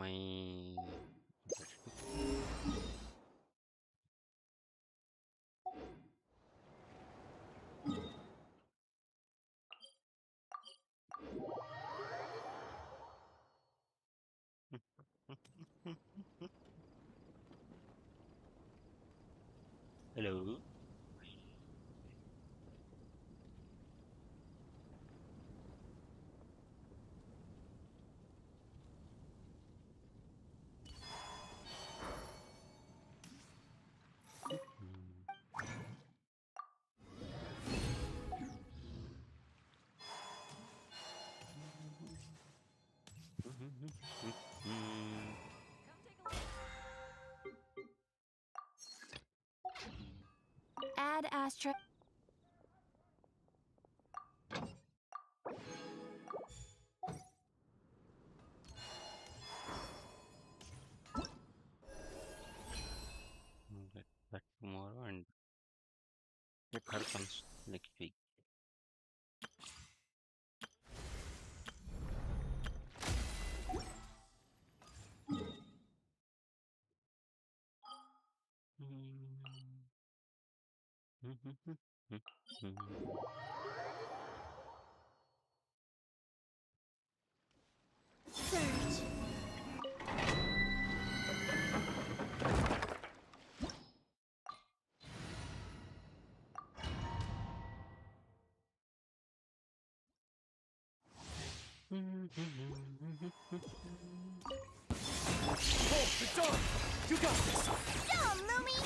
my hello. Add asterisk. Get back tomorrow and get her comes next week. Search. Hold the door! You got this! Dumb, Lumi!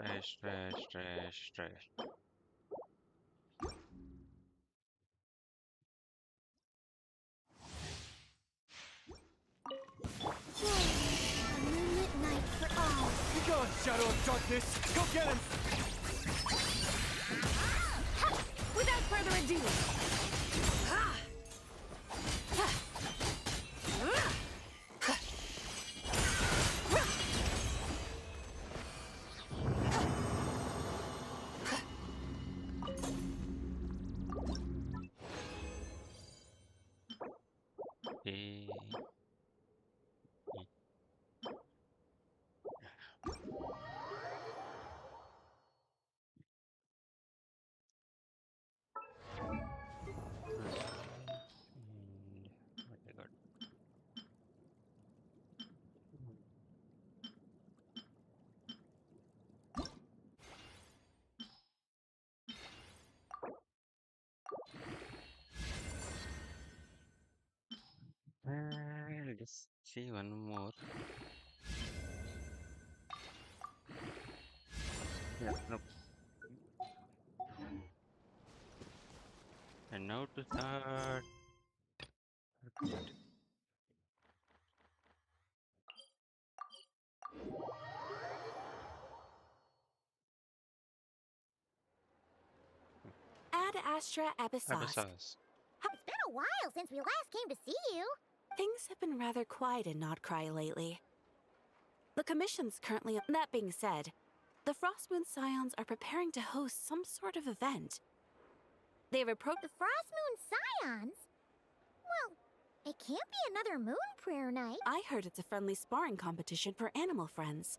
Trash, trash, trash, trash. A moonlit night for all. Be gone, Shadow of Darkness! Go get him! Without further ado. Eh, and what I got? Let's see one more. Yeah, no. And now to start. Ad Astra Episost. Episodes. It's been a while since we last came to see you. Things have been rather quiet in Nodcry lately. The commission's currently... That being said, the Frostmoon Scions are preparing to host some sort of event. They've approached... The Frostmoon Scions? Well, it can't be another moon prayer night. I heard it's a friendly sparring competition for animal friends.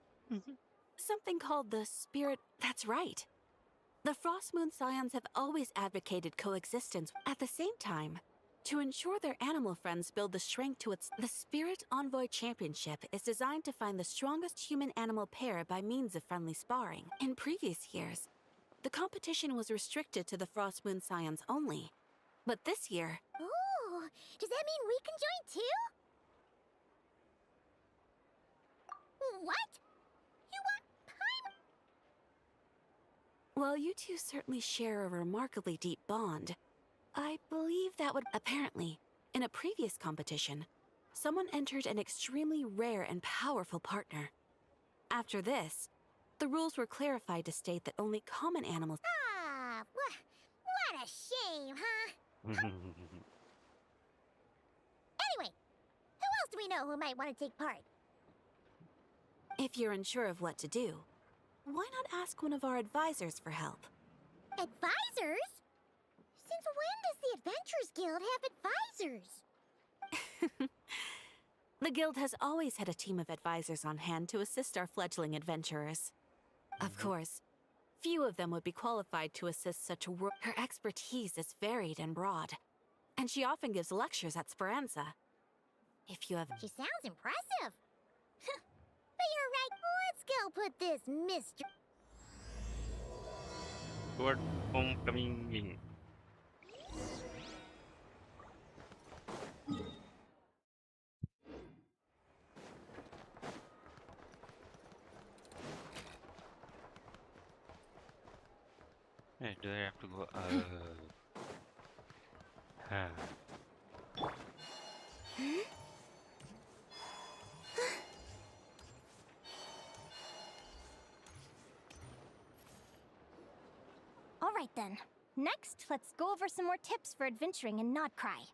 Something called the Spirit... That's right. The Frostmoon Scions have always advocated coexistence. At the same time, to ensure their animal friends build the strength to its... The Spirit Envoy Championship is designed to find the strongest human-animal pair by means of friendly sparring. In previous years, the competition was restricted to the Frostmoon Scions only. But this year... Ooh, does that mean we can join too? What? You want Paimon? While you two certainly share a remarkably deep bond, I believe that would... Apparently, in a previous competition, someone entered an extremely rare and powerful partner. After this, the rules were clarified to state that only common animals... Ah, what a shame, huh? Anyway, we know who might want to take part. If you're unsure of what to do, why not ask one of our advisors for help? Advisors? Since when does the Adventurers Guild have advisors? The guild has always had a team of advisors on hand to assist our fledgling adventurers. Of course, few of them would be qualified to assist such a world. Her expertise is varied and broad, and she often gives lectures at Speranza. If you have... She sounds impressive. But you're right. Let's go put this mystery. Toward homecoming. Hey, do I have to go? All right then. Next, let's go over some more tips for adventuring in Nodcry.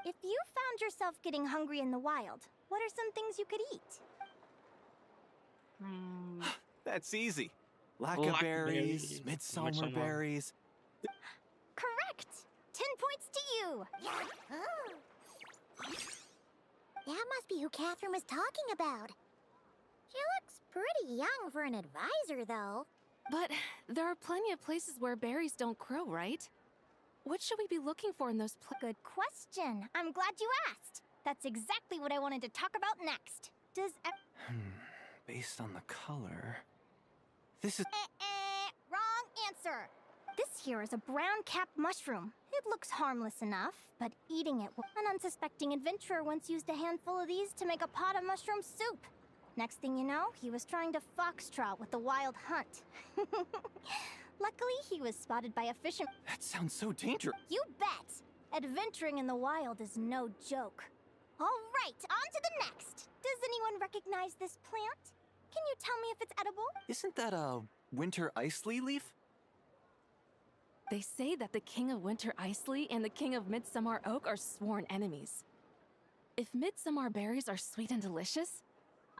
If you found yourself getting hungry in the wild, what are some things you could eat? That's easy. Blackberries, midsummer berries. Correct! 10 points to you! Oh. That must be who Catherine was talking about. She looks pretty young for an advisor, though. But there are plenty of places where berries don't grow, right? What should we be looking for in those Good question. I'm glad you asked. That's exactly what I wanted to talk about next. Does... Based on the color... This is... Wrong answer. This here is a brown-capped mushroom. It looks harmless enough, but eating it... An unsuspecting adventurer once used a handful of these to make a pot of mushroom soup. Next thing you know, he was trying to foxtrot with the wild hunt. Luckily, he was spotted by a fisherman. That sounds so dangerous. You bet! Adventuring in the wild is no joke. All right, on to the next. Does anyone recognize this plant? Can you tell me if it's edible? Isn't that a winter ice leaf? They say that the King of Winter Isley and the King of Midsummer Oak are sworn enemies. If midsummer berries are sweet and delicious,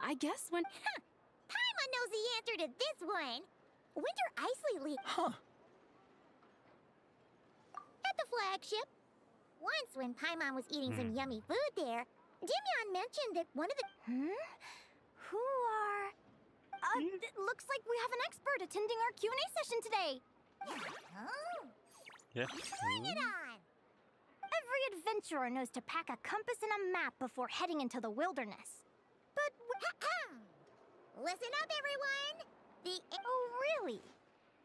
I guess when... Paimon knows the answer to this one. Winter ice leaf. Huh. At the flagship. Once when Paimon was eating some yummy food there, Dimyon mentioned that one of the... Who are... it looks like we have an expert attending our Q&A session today. Oh, Yeah. bring it on. Every adventurer knows to pack a compass and a map before heading into the wilderness. But... Listen up, everyone. Oh, really?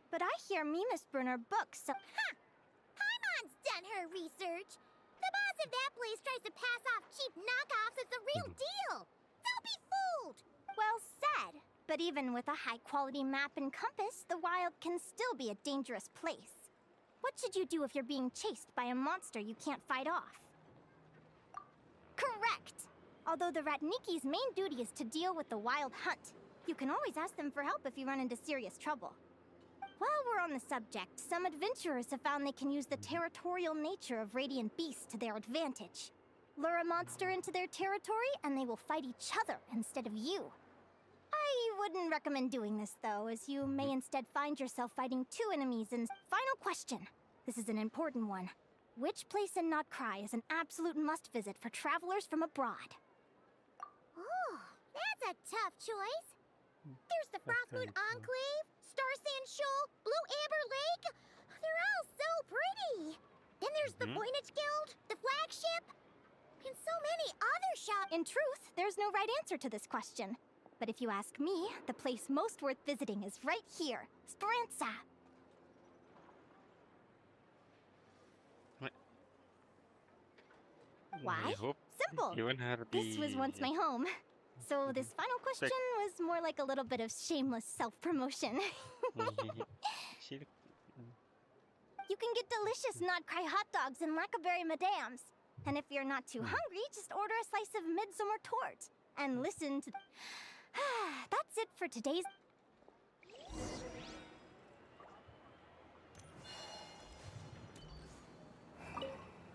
But I hear Mimas Brunner books, so... Paimon's done her research. The boss of that place tries to pass off cheap knockoffs as the real deal. Don't be fooled. Well said. But even with a high-quality map and compass, the wild can still be a dangerous place. What should you do if you're being chased by a monster you can't fight off? Correct! Although the Ratniki's main duty is to deal with the wild hunt, you can always ask them for help if you run into serious trouble. While we're on the subject, some adventurers have found they can use the territorial nature of radiant beasts to their advantage. Lure a monster into their territory, and they will fight each other instead of you. I wouldn't recommend doing this, though, as you may instead find yourself fighting two enemies in... Final question. This is an important one. Which place in Nodcry is an absolute must-visit for travelers from abroad? Oh, that's a tough choice. There's the Frostmoon Enclave, Star Sand Shoal, Blue Amber Lake. They're all so pretty. Then there's the Voynich Guild, the flagship, and so many other shops. In truth, there's no right answer to this question. But if you ask me, the place most worth visiting is right here, Speranza. Why? Simple. This was once my home. So this final question was more like a little bit of shameless self-promotion. You can get delicious Nodcry hot dogs and Lackaberry Madams. And if you're not too hungry, just order a slice of Midsummer Tort. And listen to... That's it for today's...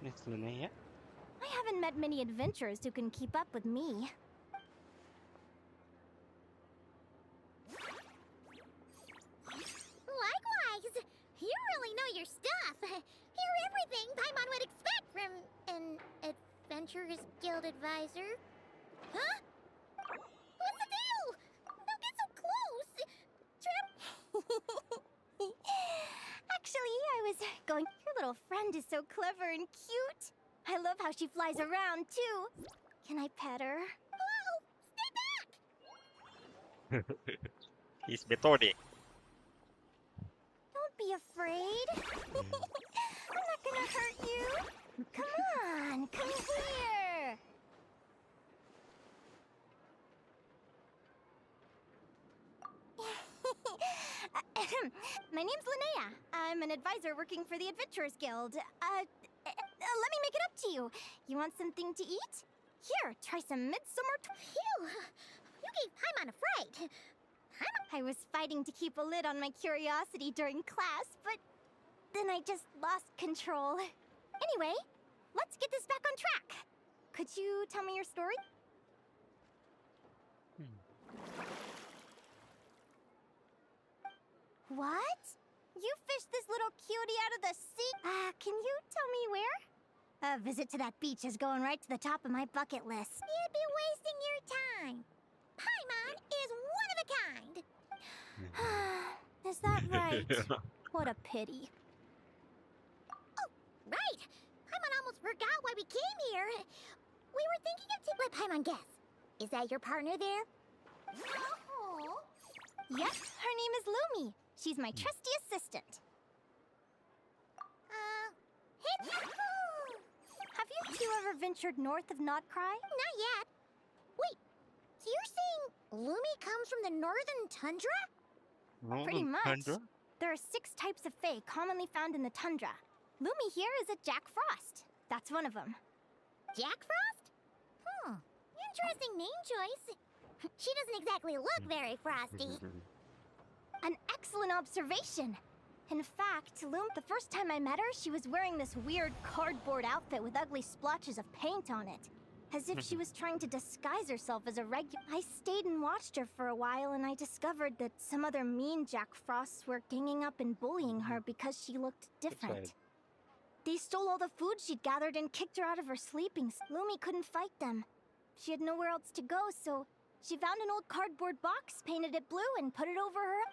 It's Linnea. I have haven't met many adventurers who can keep up with me. Likewise! You really know your stuff. You're everything Paimon would expect from an Adventurers Guild advisor. Huh? What's the deal? Don't get so close! Trip! Actually, I was going. Your little friend is so clever and cute. I love how she flies around, too. Can I pet her? Whoa! Stay back! He's methodic. Don't be afraid. I'm not gonna hurt you. Come on, come here. My name's Linnea. I'm an advisor working for the Adventurers Guild. Let me make it up to you. You want something to eat? Here, try some midsummer. Phew! You gave Paimon a fright. I was fighting to keep a lid on my curiosity during class, but then I just lost control. Anyway, let's get this back on track. Could you tell me your story? What? You fished this little cutie out of the sea? Can you tell me where? A visit to that beach is going right to the top of my bucket list. You'd be wasting your time. Paimon is one of a kind. Is that right? What a pity. Oh, right. Paimon almost forgot why we came here. We were thinking of let Paimon guess. Is that your partner there? Oh. Yep, her name is Lumi. She's my trusty assistant. Have you two ever ventured north of Nodcry? Not yet. Wait, so you're saying Lumi comes from the northern tundra? Pretty much. There are 6 types of fae commonly found in the tundra. Lumi here is a Jack Frost. That's one of them. Jack Frost? Interesting name choice. She doesn't exactly look very frosty. An excellent observation. In fact, the first time I met her, she was wearing this weird cardboard outfit with ugly splotches of paint on it. As if she was trying to disguise herself as a regular. I stayed and watched her for a while, and I discovered that some other mean Jack Frosts were ganging up and bullying her because she looked different. right. They stole all the food she'd gathered and kicked her out of her sleeping. Lumi couldn't fight them. She had nowhere else to go, so she found an old cardboard box, painted it blue, and put it over her.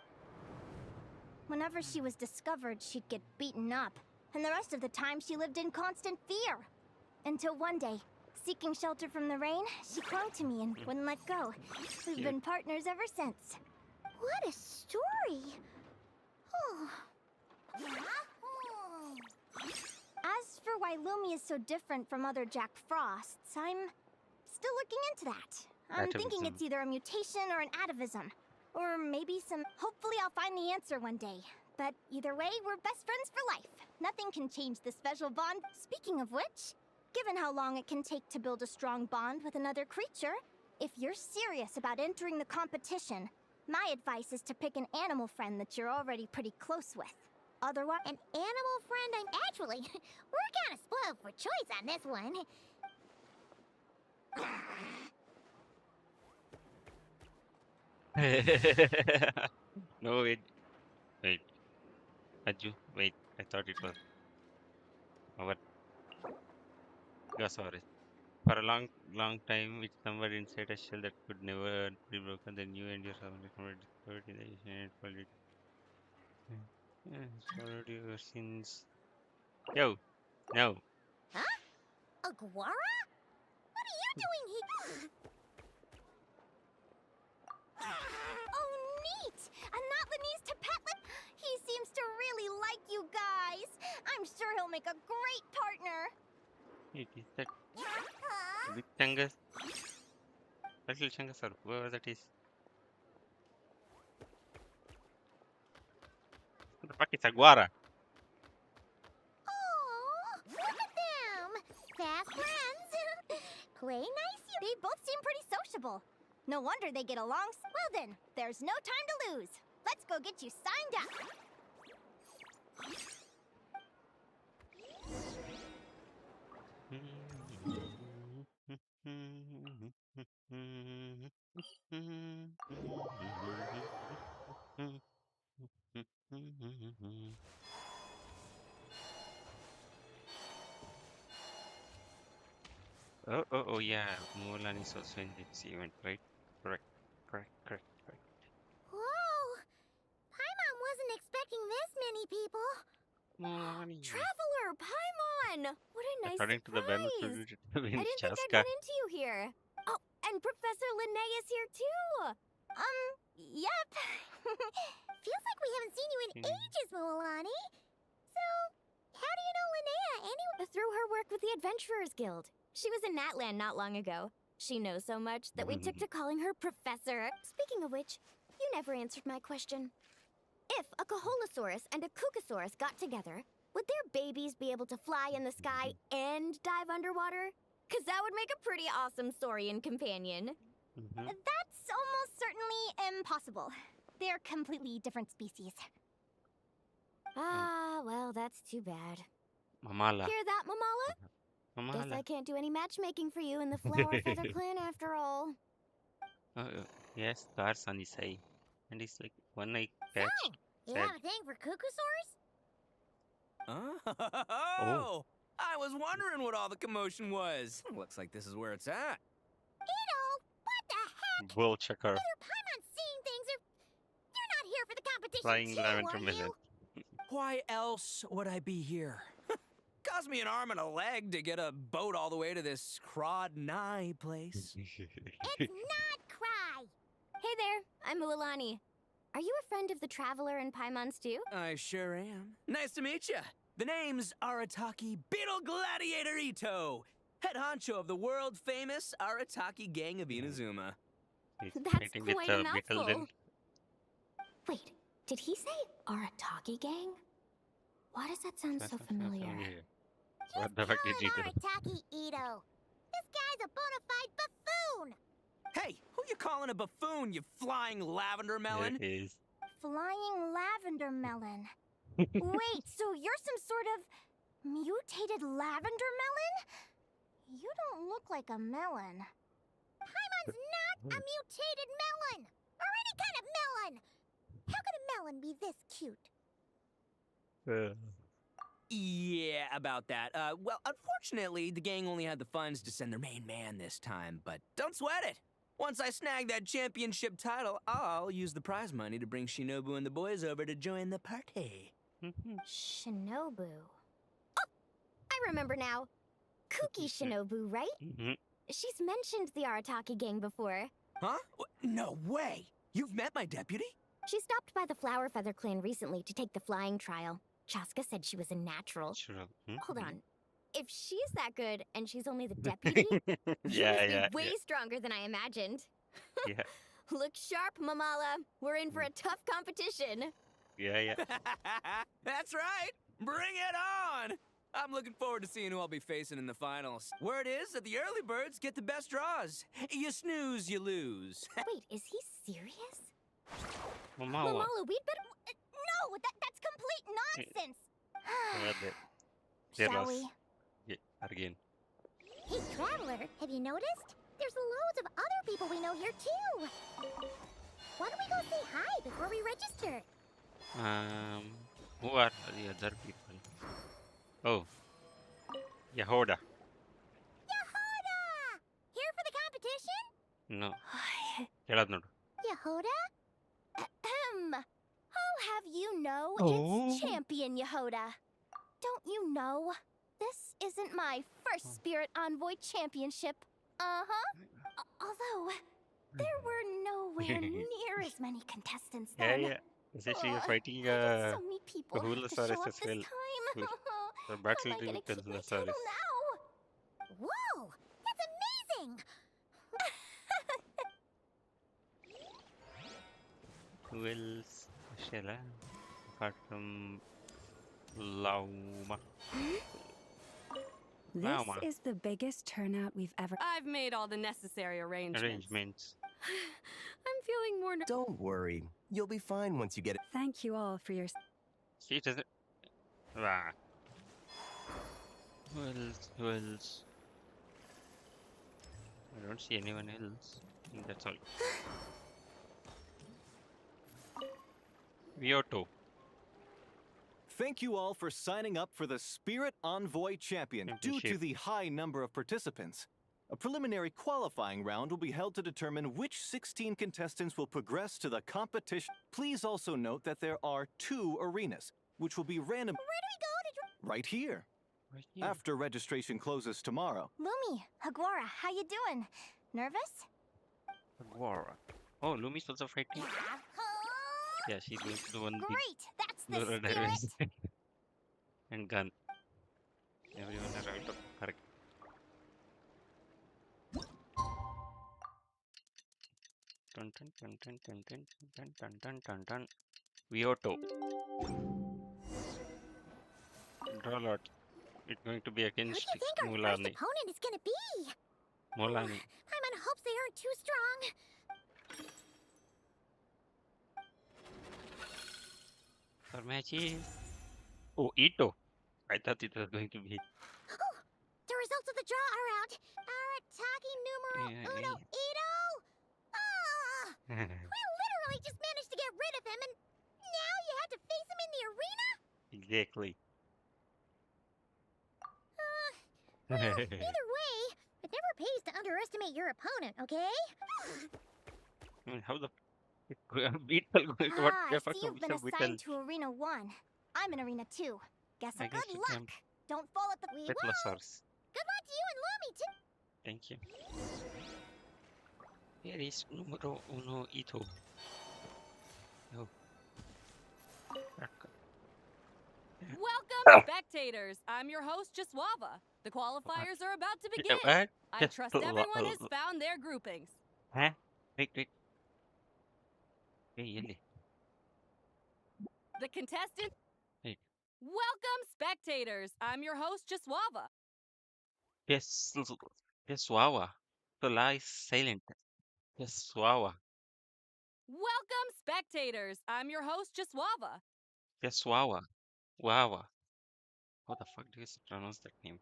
Whenever she was discovered, she'd get beaten up, and the rest of the time she lived in constant fear. Until one day, seeking shelter from the rain, she clung to me and wouldn't let go. We've been partners ever since. What a story. As for why Lumi is so different from other Jack Frosts, I'm still looking into that. I'm thinking it's either a mutation or an atavism. Or maybe some... Hopefully I'll find the answer one day. But either way, we're best friends for life. Nothing can change the special bond. Speaking of which, given how long it can take to build a strong bond with another creature, if you're serious about entering the competition, my advice is to pick an animal friend that you're already pretty close with. Otherwise... An animal friend? Actually, we're kind of spoiled for choice on this one. No, wait. Wait. Ajju, wait. I thought it was. Oh, what? Yeah, sorry. For a long time, it's somewhere inside a shell that could never be broken. Then you and your family discovered in the ancient world. Swallowed your sins. Yo, no. Huh? Aguara? What are you doing here? Oh, neat! A Notlanese to Petlin? He seems to really like you guys. I'm sure he'll make a great partner. It is that big Chungus. Little Chungus or whoever that is. Who the fuck is Aguara? Oh, look at them! Fast friends! Play nice, you... They both seem pretty sociable. No wonder they get along. Well then, there's no time to lose. Let's go get you signed up. Oh, yeah. Mulan is also in this event, right? Correct, correct. Whoa! Paimon wasn't expecting this many people. Mulani. Traveler, Paimon! What a nice According to the banner, surprise! I in didn't think I'd Chaska. run into you here. Oh, and Professor Linnea is here too. Yep. Feels like we haven't seen you in ages, Moalani. So, how do you know Linnea anyway? Through her work with the Adventurers Guild. She was in Natland not long ago. She knows so much that we took to calling her Professor. Speaking of which, you never answered my question. If a Caholosaurus and a Kukasaurus got together, would their babies be able to fly in the sky and dive underwater? Because that would make a pretty awesome saurian companion. That's almost certainly impossible. They're completely different species. Ah, well, that's too bad. Mamala. Hear that, Mamala? Guess I Mamala. can't do any matchmaking for you in the Flower Feather clan after all. Yes, Garson is high. And it's like one eye So, patch. you Sad. have a thing for Kukusaurs? Oh! I was wondering what all the commotion was. Looks like this is where it's at. Ito, what the heck? Bull checker. Either Paimon's seeing things or you're not here for the competition Flying too, lavender are melon. you? Why else would I be here? Cost me an arm and a leg to get a boat all the way to this Crod Nye place. It's not Cry. Hey there, I'm Mualani. Are you a friend of the Traveler and Paimon stew? I sure am. Nice to meet you. The name's Arataki Beetle Gladiator Ito, head honcho of the world-famous Arataki gang of Inazuma. He's That's fighting with quite a Beetle then. mouthful. Wait, did he say Arataki gang? Why does that sound so familiar? What the fuck did you do? Arataki Ito. This guy's a bona fide buffoon. Hey, who you calling a buffoon, you flying lavender melon? There it is. Flying lavender melon. Wait, so you're some sort of mutated lavender melon? You don't look like a melon. Paimon's not a mutated melon. Or any kind of melon. How could a melon be this cute? Yeah, about that. Well, unfortunately, the gang only had the funds to send their main man this time, but don't sweat it. Once I snag that championship title, I'll use the prize money to bring Shinobu and the boys over to join the party. Shinobu. Oh, I remember now. Kuki Shinobu, right? She's mentioned the Arataki gang before. Huh? No way! You've met my deputy? She stopped by the Flower Feather clan recently to take the flying trial. Chaska said she was a natural. Sure. Hold on. If she's that good and she's only the deputy, she must be way stronger than I imagined. Yeah. Look sharp, Mamala. We're in for a tough competition. Yeah. That's right! Bring it on! I'm looking forward to seeing who I'll be facing in the finals. Word is that the early birds get the best draws. You snooze, you lose. Wait, is he serious? Mama. Mamala, we'd better... No, that's complete nonsense! Shall we? Yeah, again. Hey, Traveler, have you noticed? There's loads of other people we know here, too. Why don't we go say hi before we register? Who are the other people? Oh. Yahoda. Yehoda! Here for the competition? No. Kelad nodu. Yehoda? Ahem. I'll have you know Oh. it's Champion Yehoda. Don't you know? This isn't my first Spirit Envoy Championship. Although, there were nowhere near as many contestants then. Yeah. Essentially, you're Ugh, fighting I got so many people to Caholosaurus show up as this well. time. The How battle am I gonna with keep my Caholosaurus. title now? Whoa! That's amazing! Who else shall I? Apart from Lauma. This Lauma. is the biggest turnout we've ever. I've made all the necessary Arrangements. I'm feeling more Don't worry. You'll be fine once you get it. Thank you all for your. See, it doesn't. Ah. Who else? I don't see anyone else. I think that's all. Vioto. Thank you all for signing up for the Spirit Envoy Champion. Due to Championship. the high number of participants, a preliminary qualifying round will be held to determine which 16 contestants will progress to the competition. Please also note that there are 2 arenas, which will be random. Where do we go to right here. Right here. After registration closes tomorrow. Lumi, Haguara, how you doing? Nervous? Aguara. Oh, Lumi's also fighting. Yeah, she's going to do one big Great, that's the Lura spirit. diaries. And gun. Everyone arrived. Correct. Dun dun dun dun dun dun dun dun dun dun dun. Vioto. Draw lot. It's going to be Who do against you think our first Mulani. opponent is gonna be? Mulani. I'm in hopes they aren't too strong. For matches. Oh, Ito. I thought it was going to be. The results of the draw are out. Arataki numero uno Ito. Ah! We literally just managed to get rid of him, and now you had to face him in the arena? Exactly. Well, either way, it never pays to underestimate your opponent, okay? I mean, how the Beetle going to what Ah, the I fuck see you've been is a Beetle? assigned to Arena 1. I'm in Arena 2. Guess I guess good you luck. can. Don't fall at the... We will. Petlosaurus. Good luck to you and Lumi, too. Thank you. Here is numero uno Ito. Oh. Welcome, spectators. I'm your host, Jaswava. The qualifiers are about to begin. What? I trust everyone has found their groupings. Huh? Wait. Hey, Yelly. The contestants. Wait. Welcome, spectators. I'm your host, Jaswava. Yes, Wawa. The lie is silent. Yes, Wawa. Welcome, spectators. I'm your host, Jaswava. Yes, Wawa. Wawa. How the fuck do you pronounce that name?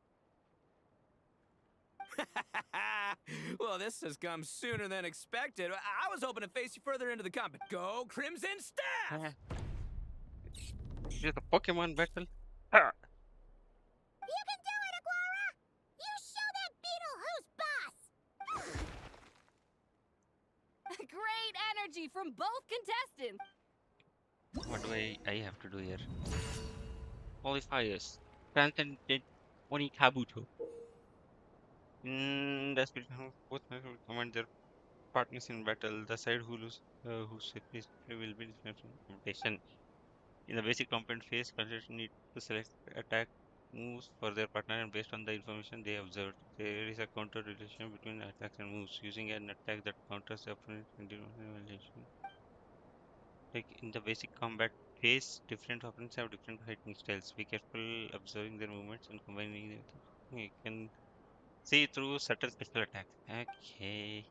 Well, this has come sooner than expected. I was hoping to face you further into the combat. Go Crimson Staff! Is it a Pokemon battle? Ah. You can do it, Aguara! You show that beetle who's boss! Great energy from both contestants. What do I have to do here? Qualifiers. Transcendent Onikabuto. That's both will command their partners in battle. The side who lose, whose will be dismissed from competition. In the basic component phase, contestants need to select attack moves for their partner, and based on the information they observed, there is a counter relation between attacks and moves. Using an attack that counters the opponent's evaluation. Like in the basic combat phase, different opponents have different fighting styles. Be careful observing their movements and combining them. You can see through certain special attacks. Okay.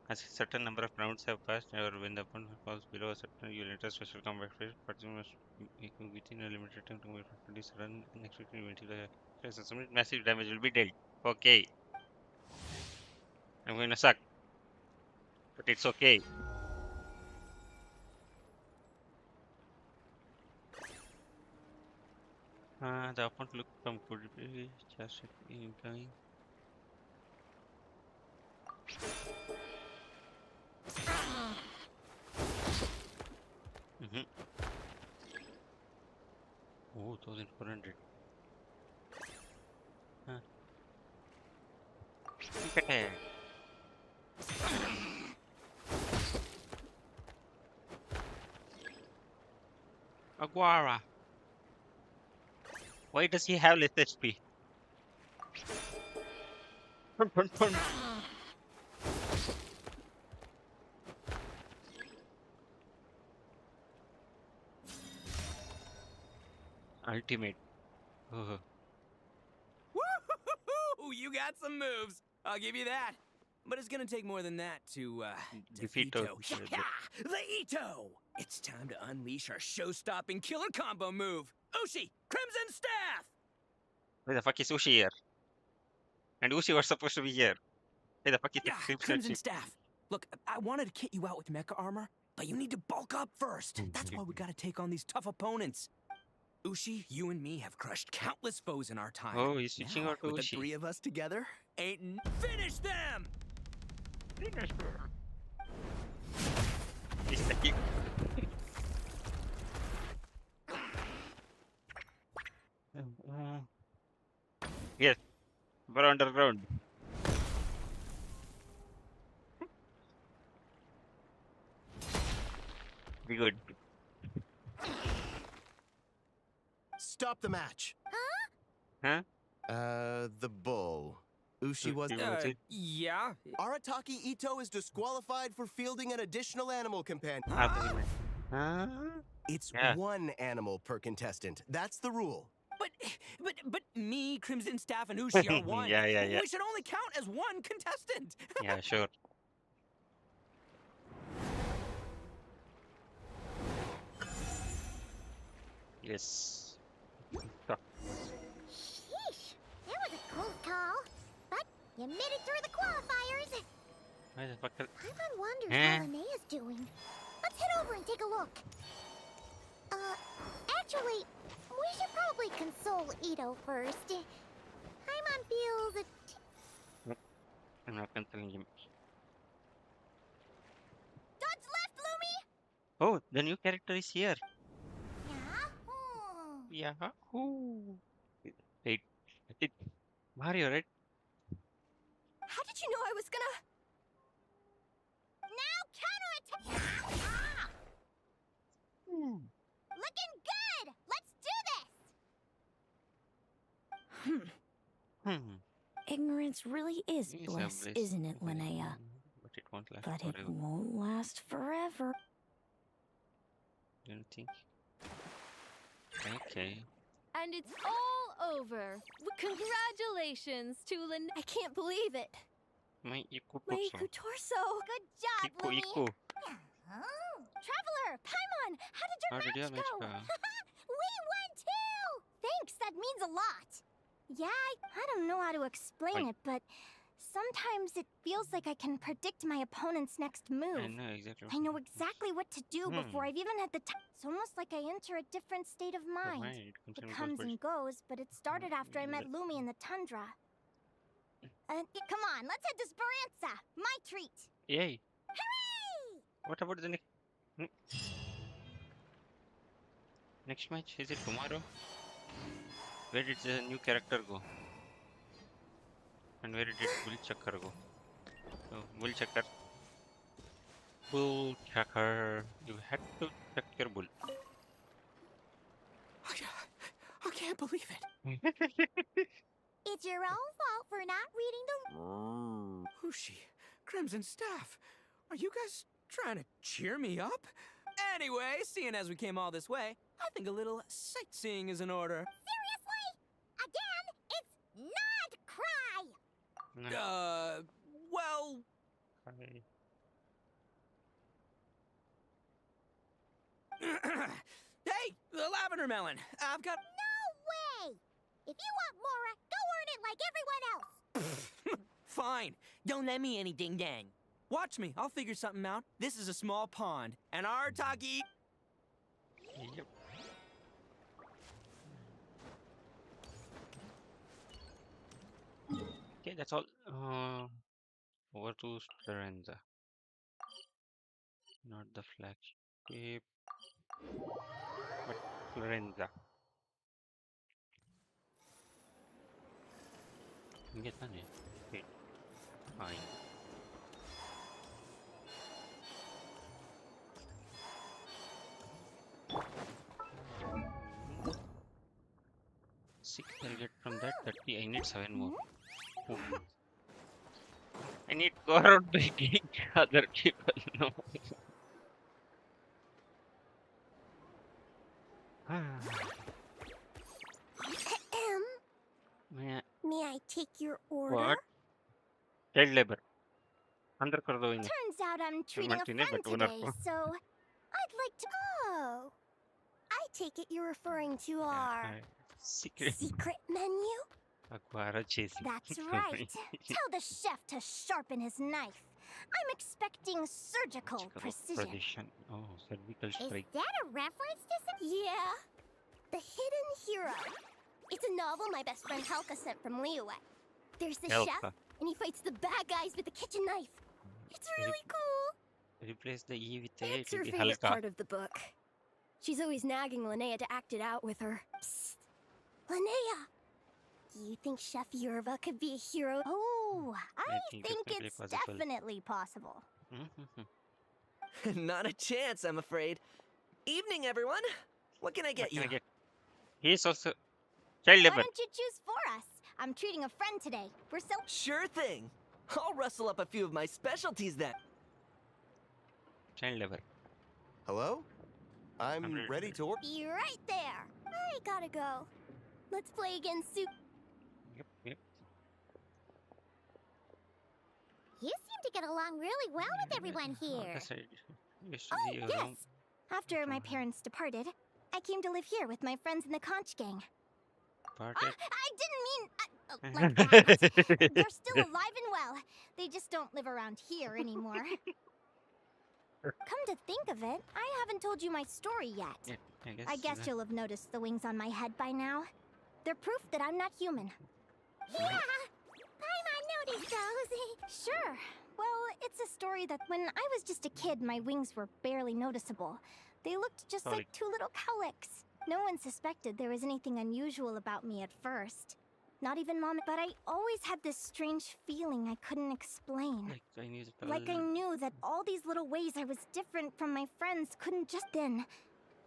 As a certain number of rounds have passed, or when the opponent falls below a certain, you will enter special combat phase. Participants must make within a limited time to make a sudden unexpected event. Some massive damage will be dealt. Okay. I'm going to suck. But it's okay. The opponent look from could be just incoming. Oh, 1400. Look at that. Aguara. Why does he have less HP? Ultimate. Oh. Woo! You got some moves. I'll give you that. But it's gonna take more than that to Defeat Ito. the- The Ito! It's time to unleash our show-stopping killer combo move. Ushi, Crimson Staff! Why the fuck is Ushi here? And Ushi was supposed to be here. Hey, the fuck is the Yeah, crimson Crimson ship? Staff. Look, I wanted to kit you out with mecha armor, but you need to bulk up first. That's why we gotta take on these tough opponents. Ushi, you and me have crushed countless foes in our time. Oh, he's switching Now, out to with the Ushi. three of us together, finish them! He's the kick. Yes, we're underground. Be good. Stop the match. Huh? The bull. Ushi was. Was it? Yeah. Arataki Ito is disqualified for fielding an additional animal companion. Huh? It's Yeah. one animal per contestant. That's the rule. But me, Crimson Staff, and Ushi are one. Yeah. We should only count as one contestant. Yeah, sure. Yes. Stop. Sheesh, that was a close call. But you made it through the qualifiers. Why the fuck? Paimon wonders Eh? how Linnea's doing. Let's head over and take a look. Actually, we should probably console Ito first. Paimon feels I'm not controlling him. Dodge left, Lumi! Oh, the new character is here. Yeah? Yahoo! Wait, it's Mario, right? How did you know I was gonna? Now counterattack! Looking good! Let's do this! Hmm. Ignorance really is It's a bliss, bliss. isn't it, Linnea? But it won't last But it forever. won't last forever. Don't think. Okay. And it's all over. Congratulations to I can't believe it. My Iku My Putsu. torso. Good job, Iku Lumi! Iku. Traveler, Paimon, how did your How did your match match go? go? We won too! Thanks, that means a lot. Yeah, I don't know how to explain Wait. it, but sometimes it feels like I can predict my opponent's next move. I know exactly. I know exactly what to do before Hmm. I've even had the time. It's almost like I enter a different state of Your mind. mind It concerning comes those and goes, but it started after I met Yeah. Lumi in the tundra. Come on, let's head to Speranza. My treat. Yay! Hooray! What about the next? Next match? Is it tomorrow? Where did the new character go? And where did Bull Chucker go? Oh, Bull Chucker. Bull Chucker. You had to check your bull. I can't believe it. It's your own fault for not reading the... Ushi, Crimson Staff, are you guys trying to cheer me up? Anyway, seeing as we came all this way, I think a little sightseeing is in order. Seriously? Again, it's not cry! No. Well, Okay. hey, the lavender melon. I've got. No way! If you want Mora, go earn it like everyone else! Fine. Don't let me anything then. Watch me. I'll figure something out. This is a small pond, and Arataki. Yep. Okay, that's all. Over to Speranza. Not the flagship, but Florenza. Get money. Okay, fine. Six I'll get from that 30. I need 7 more. Oof. I need to go around begging other people. No. May I take your order? What? Child labor. अंदर कर दो इन्हें. Turns out I'm treating a Martine, friend but owner today, ko. so I'd like to. Oh, I take it you're referring to our Secret. secret menu. Aguara chasing. That's right. Tell the chef to sharpen his knife. I'm expecting surgical precision. Oh, cervical Is strike. that a reference to some? Yeah. The Hidden Hero. It's a novel my best friend Helka sent from Liyue. There's the chef, Helka. and he fights the bad guys with the kitchen knife. It's really cool. Replace the E with the A. It's It her will be favorite Halka. part of the book. She's always nagging Linnea to act it out with her. Psst. Linnea, do you think Chef Yerva could be a hero? Oh, I think think definitely it's possible. definitely possible. Not a chance, I'm afraid. Evening, everyone. What can I get you? He's also child Why labor. don't you choose for us? I'm treating a friend today. We're so... Sure thing. I'll rustle up a few of my specialties then. Child labor. Hello? I'm ready to order. Be right there. I gotta go. Let's play again soon. Yep. You seem to get along really well with everyone here. Oh, yes. After my parents departed, I came to live here with my friends in the conch gang. I didn't mean like that. They're still alive and well. They just don't live around here anymore. Come to think of it, I haven't told you my story yet. Yeah, I guess you'll have noticed the wings on my head by now. They're proof that I'm not human. Yeah, I noticed those. Sure. Well, it's a story that when I was just a kid, my wings were barely noticeable. They looked just like two little cowlicks. No one suspected there was anything unusual about me at first. Not even Mom, but I always had this strange feeling I couldn't explain. Like I knew that all these little ways I was different from my friends couldn't just... Then,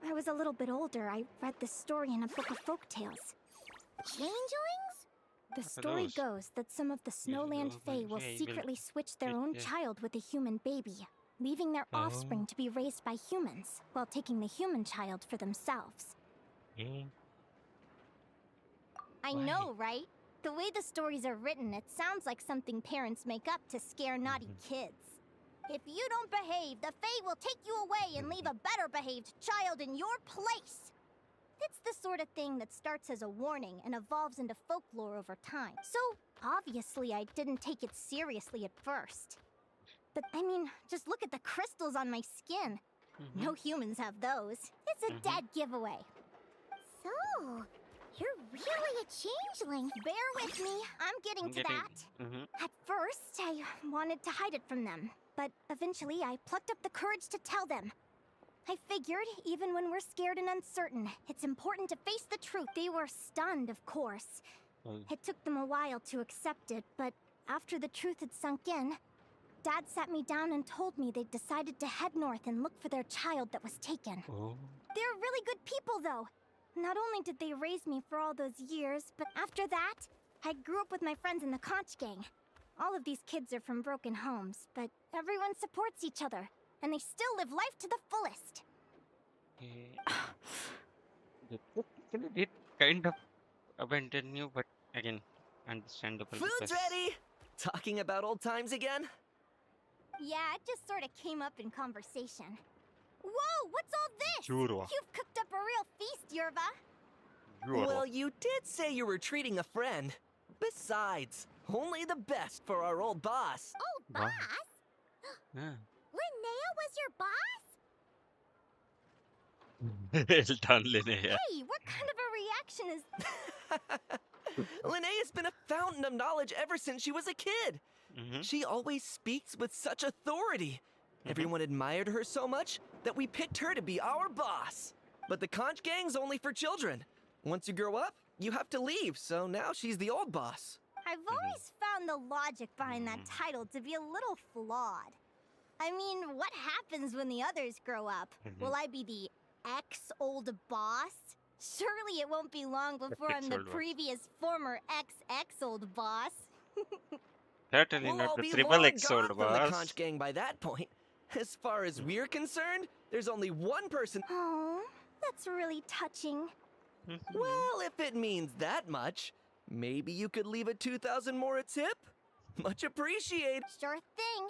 I was a little bit older. I read this story in a book of folk tales. Changelings? The story goes that some of the Snowland Fae will secretly switch their own child with a human baby, leaving their offspring to be raised by humans, while taking the human child for themselves. I know, right? The way the stories are written, it sounds like something parents make up to scare naughty kids. If you don't behave, the Fae will take you away and leave a better behaved child in your place. It's the sort of thing that starts as a warning and evolves into folklore over time. So, obviously, I didn't take it seriously at first. But, I mean, just look at the crystals on my skin. No humans have those. It's a dead giveaway. So, you're really a changeling. Bear with me, I'm getting to that. At first, I wanted to hide it from them. But eventually, I plucked up the courage to tell them. I figured, even when we're scared and uncertain, it's important to face the truth. They were stunned, of course. It took them a while to accept it, but after the truth had sunk in, Dad sat me down and told me they'd decided to head north and look for their child that was taken. They're really good people, though. Not only did they raise me for all those years, but after that, I grew up with my friends in the conch gang. All of these kids are from broken homes, but everyone supports each other. And they still live life to the fullest. The did kind of abandon you, but again, understandable. Food's ready! Talking about old times again? Yeah, it just sort of came up in conversation. Whoa, what's all this? Churro. You've cooked up a real feast, Yerva. Well, you did say you were treating a friend. Besides, only the best for our old boss. Old boss? Yeah. Linnea was your boss? Well done, Linnea. Hey, what kind of a reaction is... Linnea's been a fountain of knowledge ever since she was a kid. She always speaks with such authority. Everyone admired her so much that we picked her to be our boss. But the conch gang's only for children. Once you grow up, you have to leave, so now she's the old boss. I've always found the logic behind that title to be a little flawed. I mean, what happens when the others grow up? Will I be the ex-old boss? Surely it won't be long before I'm the previous former ex-old boss. Certainly We'll not all the be triple long X old gone from the boss. conch gang by that point. As far as we're concerned, there's only one person. Oh, that's really touching. Well, if it means that much, maybe you could leave a 2,000 more a tip? Much appreciated. Sure thing.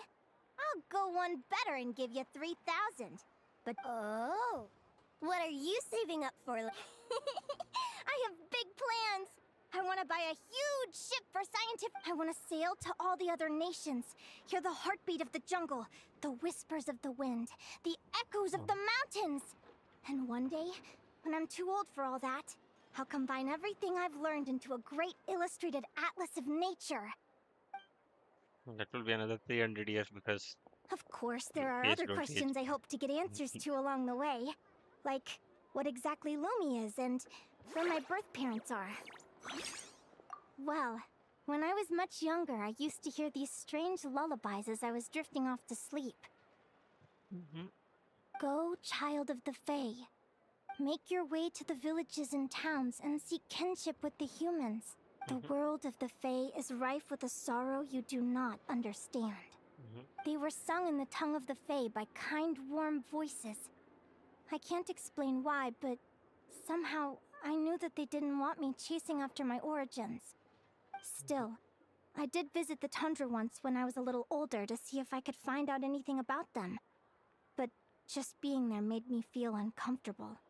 I'll go one better and give you 3,000. But Oh. What are you saving up for? I have big plans. I want to buy a huge ship for scientific. I want to sail to all the other nations, hear the heartbeat of the jungle, the whispers of the wind, the echoes of the mountains. And one day, when I'm too old for all that, I'll combine everything I've learned into a great illustrated atlas of nature. That will be another 300 years because Of course, there are age other don't age. questions I hope to get answers to along the way. Like, what exactly Lumi is and where my birth parents are. Well, when I was much younger, I used to hear these strange lullabies as I was drifting off to sleep. Go, child of the Fae. Make your way to the villages and towns and seek kinship with the humans. The world of the Fae is rife with a sorrow you do not understand. They were sung in the tongue of the Fae by kind, warm voices. I can't explain why, but somehow I knew that they didn't want me chasing after my origins. Still, I did visit the tundra once when I was a little older to see if I could find out anything about them. But just being there made me feel uncomfortable.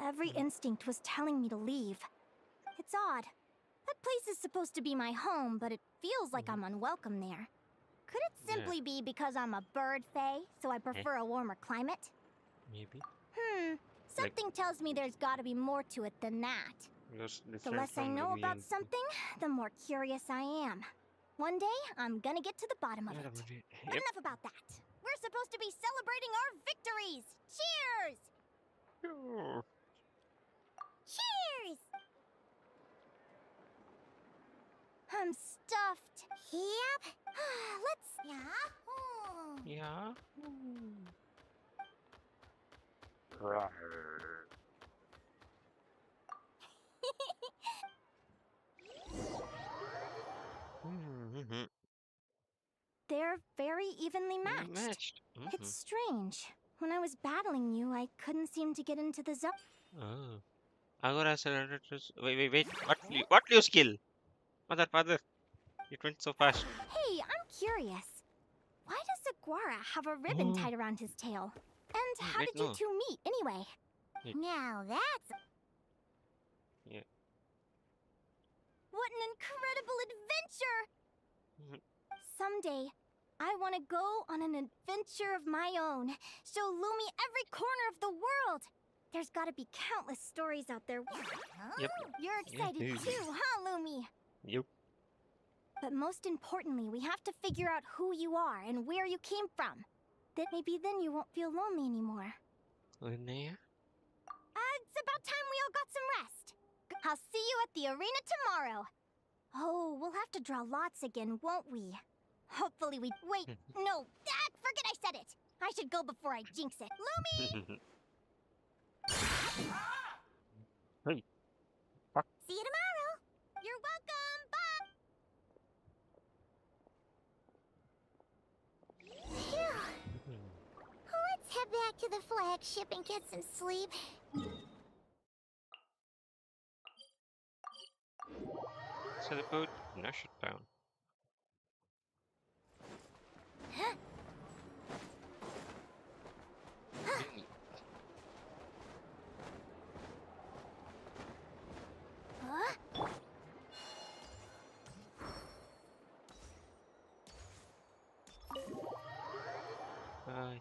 Every instinct was telling me to leave. It's odd. That place is supposed to be my home, but it feels like I'm unwelcome there. Could it simply be because I'm a bird fae, so I prefer a warmer climate? Maybe. Something tells me there's gotta be more to it than that. The less I know about something, the more curious I am. One day, I'm gonna get to the bottom of it. But enough about that. We're supposed to be celebrating our victories! Cheers! Cheers! I'm stuffed. Yep. Let's... Yeah. They're very evenly matched. It's strange. When I was battling you, I couldn't seem to get into the zone. Oh. Agora accelerators. Wait. What new skill? Father. It went so fast. Hey, I'm curious. Why does Aguara have a ribbon tied around his tail? And how did you two meet, anyway? Now that's... Yeah. What an incredible adventure! Someday, I want to go on an adventure of my own. Show Lumi every corner of the world. There's got to be countless stories out there. Yep. You're excited too, huh, Lumi? Yep. But most importantly, we have to figure out who you are and where you came from. That maybe then you won't feel lonely anymore. Linnea? It's about time we all got some rest. I'll see you at the arena tomorrow. Oh, we'll have to draw lots again, won't we? Hopefully we... Wait, no. Forget I said it. I should go before I jinx it. Lumi! Hey. See you tomorrow. You're welcome. Bye. Phew. Let's head back to the flagship and get some sleep. So the boat now shut down.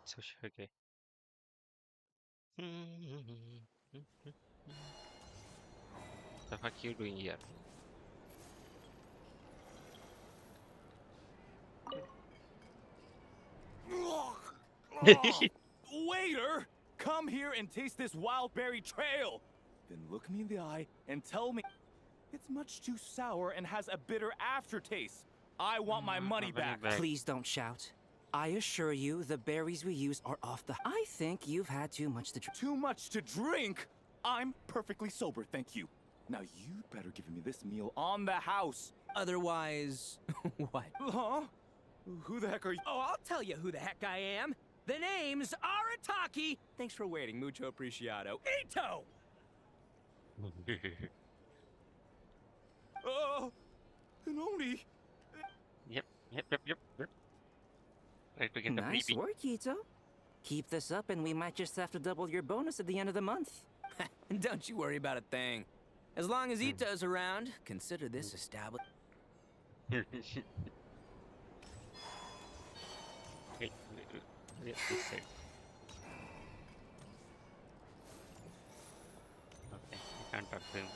It's okay. The fuck you doing here? Waiter! Come here and taste this wild berry trail! Then look me in the eye and tell me it's much too sour and has a bitter aftertaste. I want my money back. Please don't shout. I assure you, the berries we use are off the... I think you've had too much to drink. Too much to drink? I'm perfectly sober, thank you. Now you'd better give me this meal on the house. Otherwise... what? Huh? Who the heck are you? Oh, I'll tell you who the heck I am. The name's Arataki. Thanks for waiting, mucho apreciado. Ito! Hinoni. Yep. Right, we get the Nice bleeping. work, Ito. Keep this up and we might just have to double your bonus at the end of the month. Don't you worry about a thing. As long as Ito's around, consider this established. Wait, this side. Okay, I can't talk to him.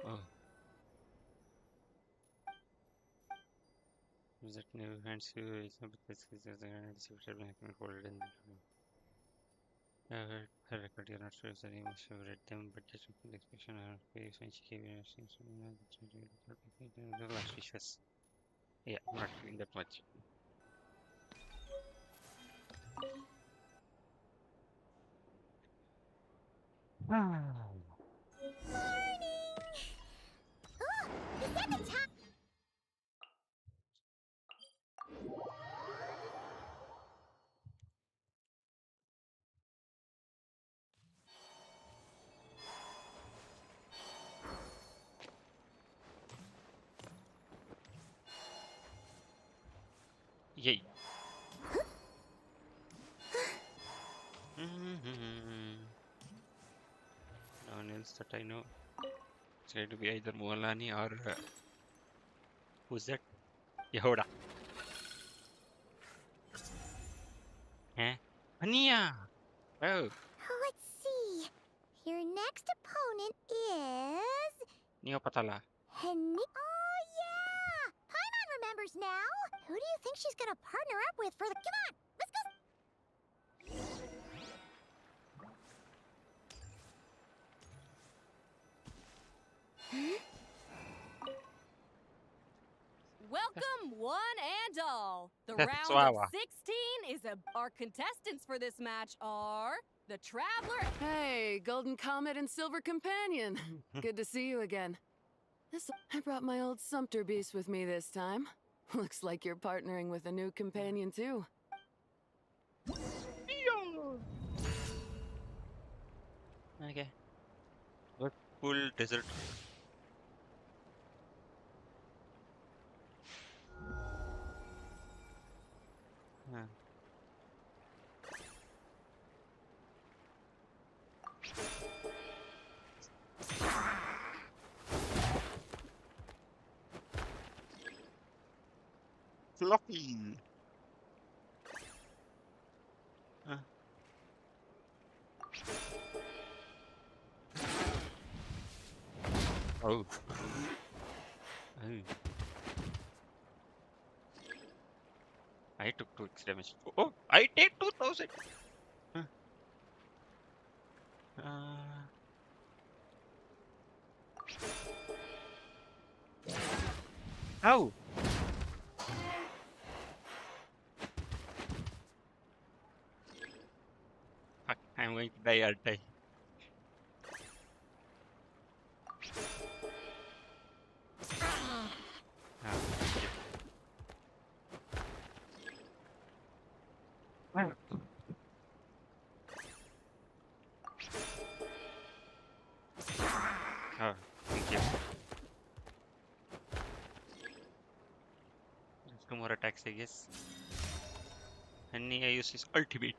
Oh. Is that new hands you because he's a distributor recorded in her record you're not sure if you must have read them but just the expression her face when she came in seems to me that suspicious. Yeah, I'm not feeling that much. Oh, is that the top? Yay. No one else that I know. It's going to be either Moalani or who's that? Yehoda. Eh? Ania! Oh, Let's see. Your next opponent is... Neo Patala. Oh, yeah! Paimon remembers now. Who do you think she's gonna partner up with for the... Come on, let's go... Welcome, one and all. The That's round of Wawa. 16 is our contestants for this match are the Traveler. Hey, Golden Comet and Silver Companion. Good to see you again. I brought my old Sumpter Beast with me this time. Looks like you're partnering with a new companion too. Okay. What cool desert. Huh. Fluffy. Oh. Oh. I took 2x damage. Oh, I take 2000. Huh. How? Fuck, I'm going to die, aren't I? Ah, shit. Oh, thank you. There's 2 more attacks, I guess. And I use his ultimate.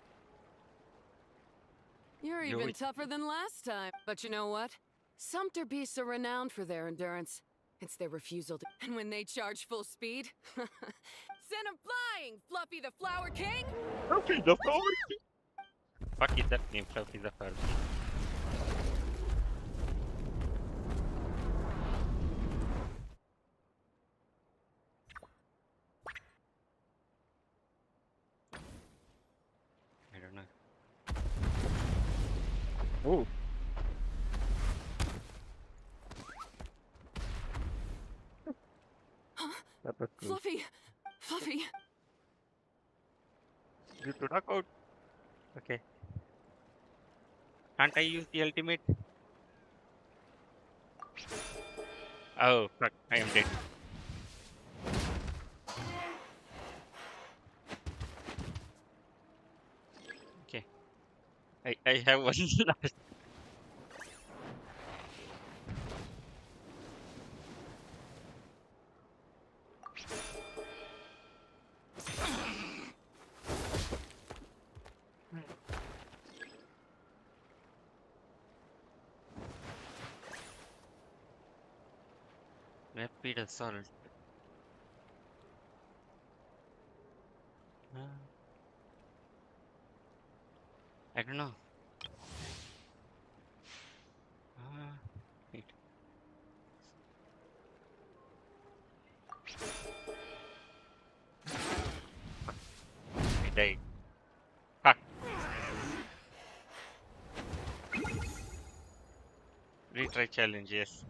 You're Yo, even it- tougher than last time. But you know what? Sumpter beasts are renowned for their endurance. It's their refusal to... And when they charge full speed... Send 'em flying, Fluffy the Flower King! Fluffy the Flower King! Fuck is that name, Fluffy the Flower King? I don't know. Oh. That was cool. Fluffy! Fluffy! You to knock out. Okay. Can't I use the ultimate? Oh, fuck. I am dead. Okay. I have one last. Speed assault. I don't know. Wait. I died. Fuck. Retry challenge, yes.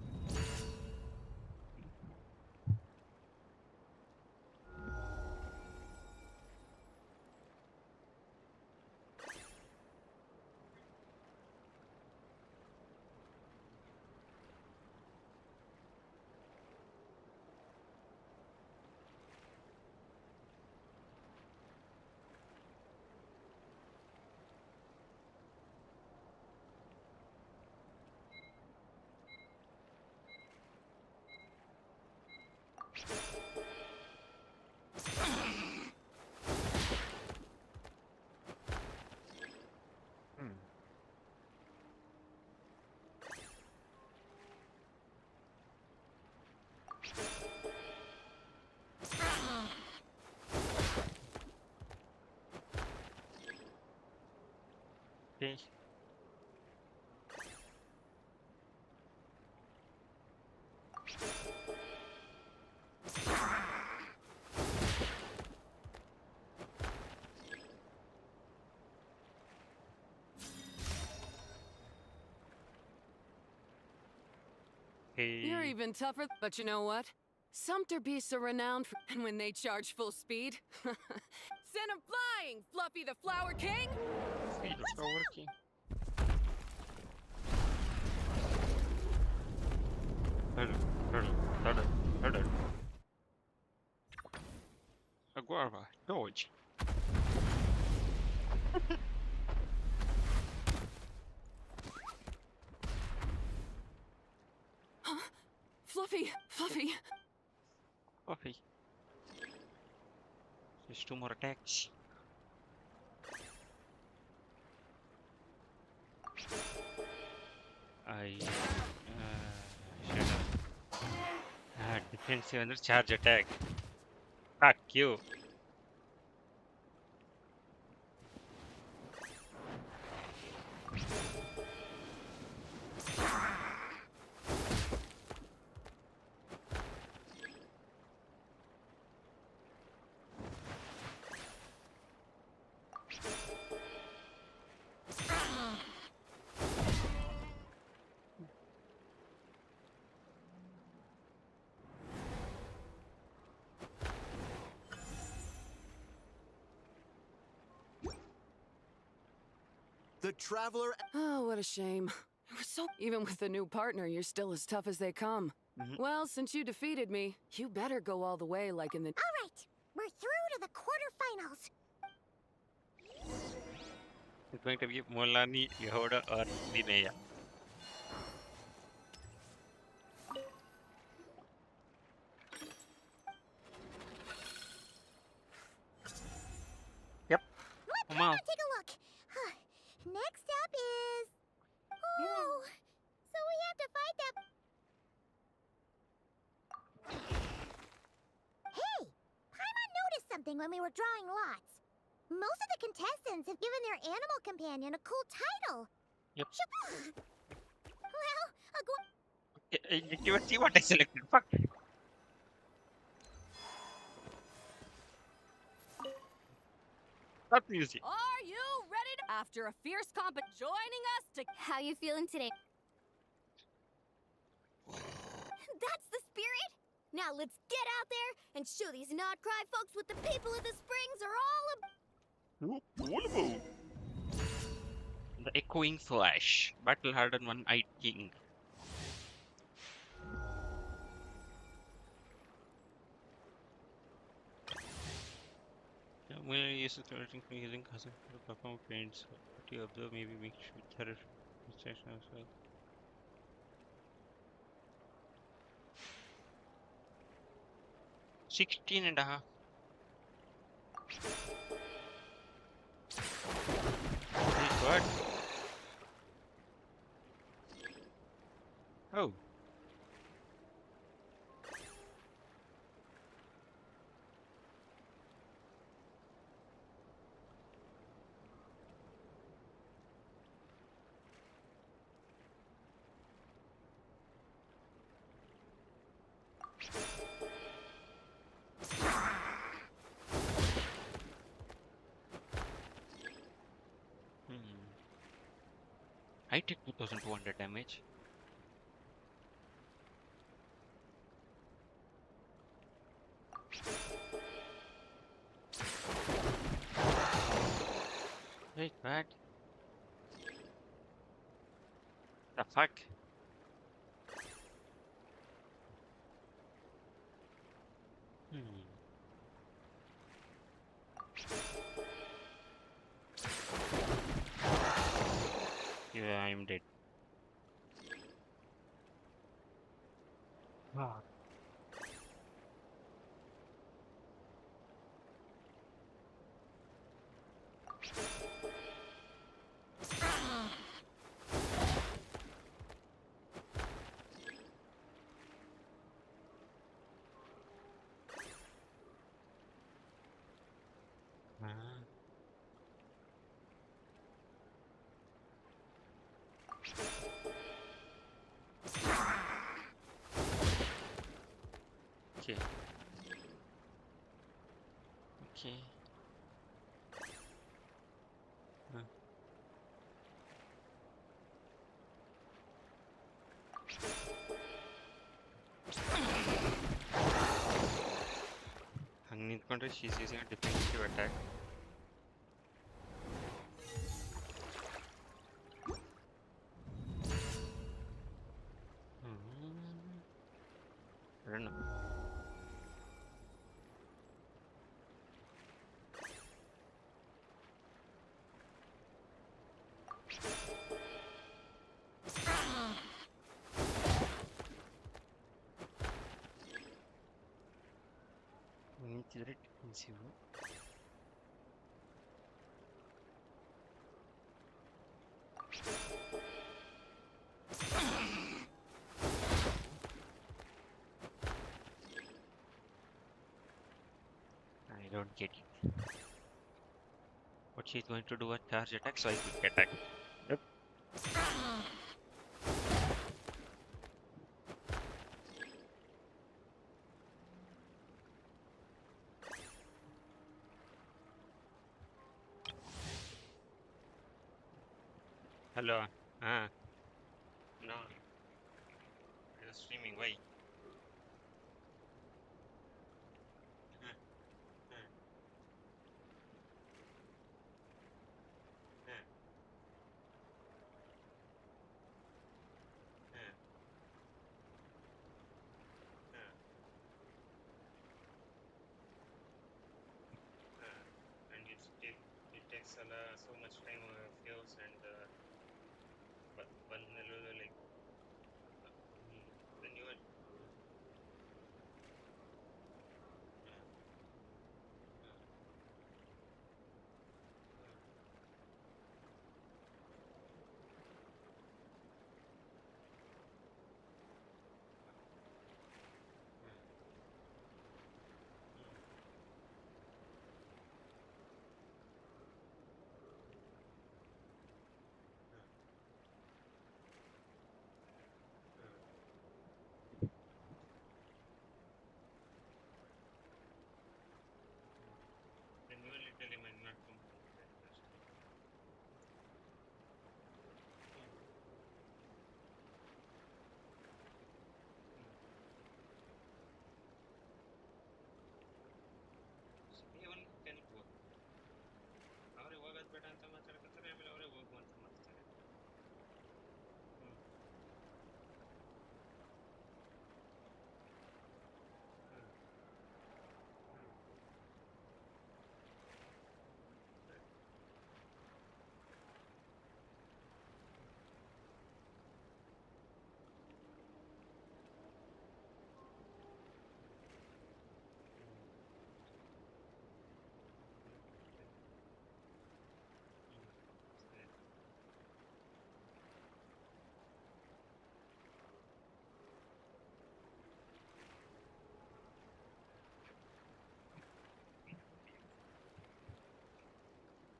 Hmm. Okay. You're Hey. even tougher, but you know what? Sumpter beasts are renowned for and when they charge full speed. Send 'em flying, Fluffy the Flower King! Speed is not working. Hurdle, hurdle, hurdle, hurdle. A guava, dodge. Fluffy, Fluffy. Coffee. There's 2 more attacks. I should have defensive under charge attack. Fuck you. The Traveler... Oh, what a shame. It was so. Even with the new partner, you're still as tough as they come. Well, since you defeated me, you better go all the way like in the. All right, we're through to the quarterfinals. It's going to be Molani, Yehoda, or Linnea. Yep. Come on, take a look. Next up is... Oh, so we have to fight that... Hey, Paimon noticed something when we were drawing lots. Most of the contestants have given their animal companion a cool title. Yep. Well, I'll go... You can even see what I selected. Fuck. Not easy. Are you ready to? After a fierce joining us to. How you feeling today? That's the spirit! Now let's get out there and show these not-cry folks what the people of the Springs are all about. The echoing flash. Battle hardened one-eyed king. When you use it using cousin to perform paints, what you observe maybe make sure terror instruction as well. $16 and a half. Wait, what? Oh. I take 2200 damage. Wait, what? The fuck? Hmm. Yeah, I'm dead. Ah. Ah. Okay. Okay. Huh. ಹಂಗ್ ನಿಂತ್ಕೊಂಡ್ರೆ she's using a defensive attack. I don't know. ನಿಂತಿದ್ರೆ defensive. I don't get it. What she's going to do a charge attack, so I quick attack. Yep. Hello. Ah. No. I was streaming. Why? Huh, huh, huh, huh, huh, and it takes so much time fuels and but one like then you are then you literally might not come home with that first. Even can it work? ಅವರೇ ಹೋಗೋದು ಬೇಡ ಅಂತ ಮಾತಾಡ್ಕೊತಾರೆ ಆಮೇಲೆ ಅವರೇ ಹೋಗು ಅಂತ ಮಾಡ್ತಾರೆ.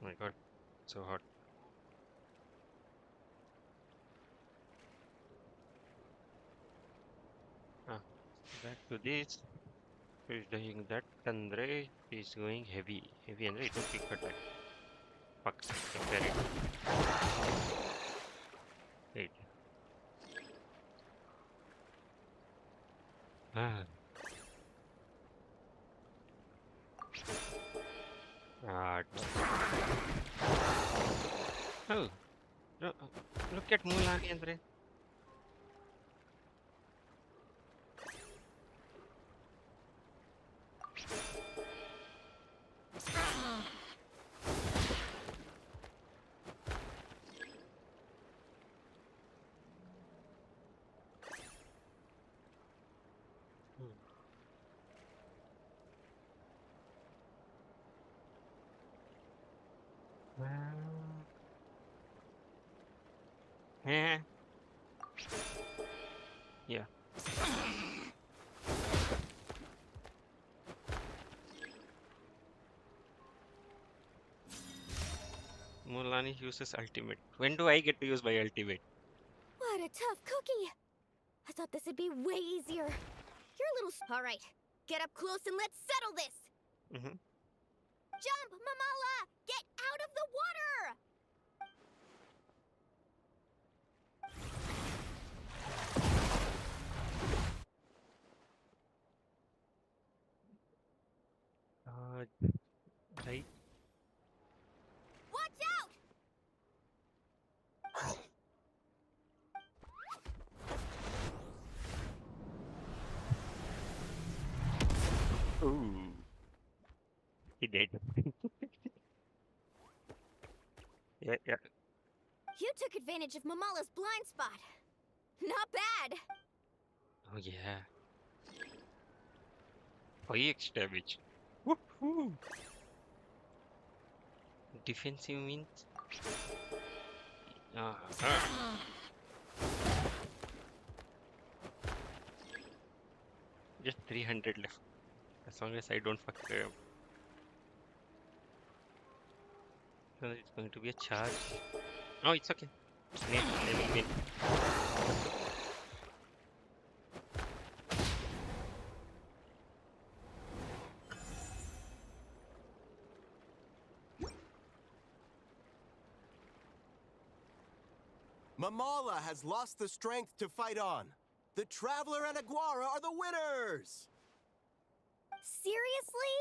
Oh my god, so hot. Ah, back to this. He's doing that ಅಂದ್ರೆ he's going heavy. Heavy ಅಂದ್ರೆ ಇದು quick attack. Fuck, I carried. Oh, look at Mulani, Andre. Yeah. Yeah. Mulani uses ultimate. When do I get to use my ultimate? What a tough cookie. I thought this would be way easier. You're a little... All right, get up close and let's settle this. Mm-hmm. Jump, Mamala! Get out of the water! Right. Watch out! Ooh. He did. Yeah, yeah. You took advantage of Mamala's blind spot. Not bad. Oh yeah. 5x damage. Woohoo! Defensive means. Just 300 left. As long as I don't fuck up. So it's going to be a charge. Oh, it's okay. Let me win. Mamala has lost the strength to fight on. The Traveler and Aguara are the winners! Seriously?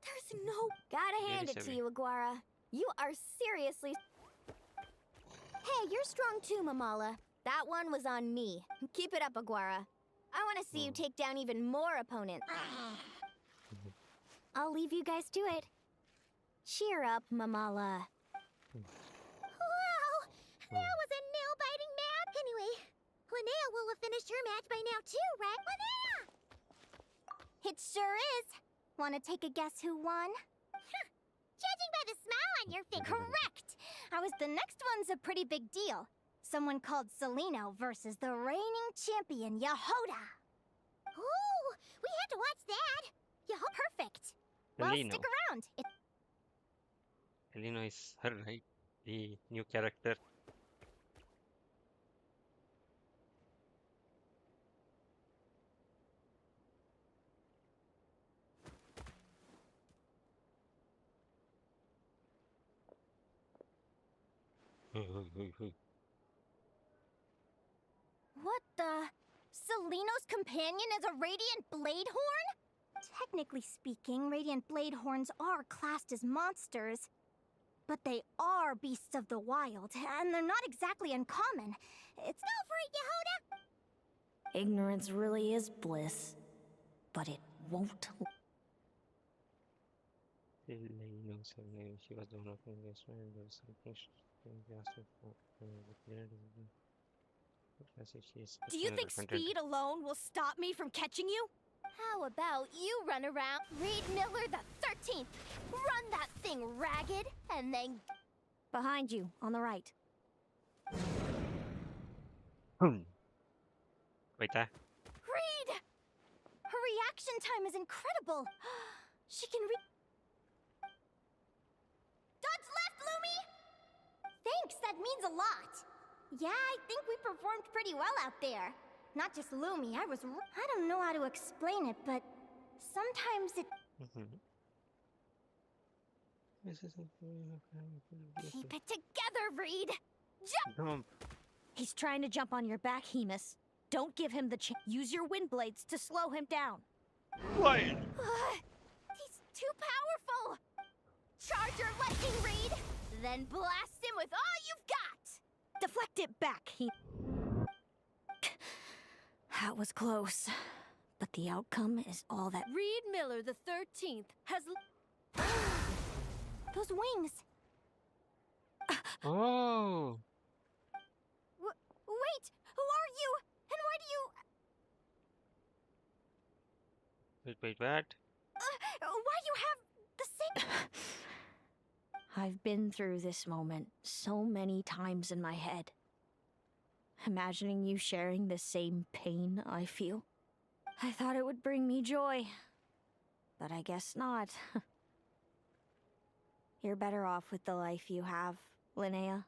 There's no... Gotta hand it to you, Aguara. You are seriously... Hey, you're strong too, Mamala. That one was on me. Keep it up, Aguara. I want to see you take down even more opponents. I'll leave you guys to it. Cheer up, Mamala. Wow! That was a nail-biting match! Anyway, Linnea will have finished her match by now too, right? Linnea! It sure is. Want to take a guess who won? Judging by the smile on your face. Correct! The next one's a pretty big deal. Someone called Celino versus the reigning champion, Yehoda. Ooh, we have to watch that. Perfect. Well, Celino. stick around. Celino is her, right? The new character. What the? Celino's companion is a Radiant Bladehorn? Technically speaking, Radiant Bladehorns are classed as monsters. But they are beasts of the wild, and they're not exactly uncommon. It's Go for it, Yehoda! Ignorance really is bliss, but it won't. She was the one of the investment. There was something she asked me for. Do you think speed alone will stop me from catching you? How about you run around, Reed Miller the 13th, run that thing ragged, and then... Behind you, on the right. Wait, Reed! Her reaction time is incredible. She can Dodge left, Lumi! Thanks, that means a lot. Yeah, I think we performed pretty well out there. Not just Lumi, I don't know how to explain it, but sometimes it... Keep it together, Reed! Jump! He's trying to jump on your back, Hemus. Don't give him the chance. Use your wind blades to slow him down. Why? He's too powerful! Charge your lightning, Reed! Then blast him with all you've got! Deflect it back, he... That was close. But the outcome is all that... Reed Miller the 13th has... Those wings! Oh, Wait! Who are you? And why do you... wait, what? why you have the same... I've been through this moment so many times in my head. Imagining you sharing the same pain I feel. I thought it would bring me joy. But I guess not. You're better off with the life you have, Linnea.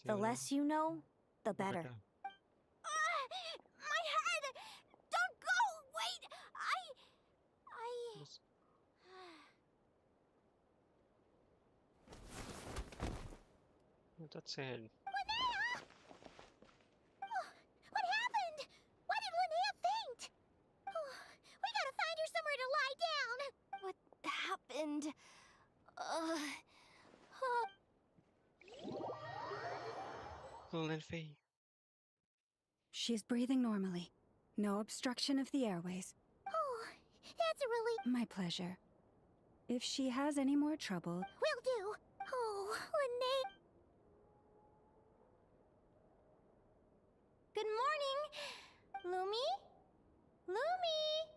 The less you know, the better. my head! Don't go! Wait! That's sad. Linnea! Oh, what happened? Why did Linnea faint? Oh, we gotta find her somewhere to lie down. What happened? Golden Faye. She's breathing normally. No obstruction of the airways. Oh, that's a relief. My pleasure. If she has any more trouble, Will do. Oh, Linnea. Good morning! Lumi? Lumi!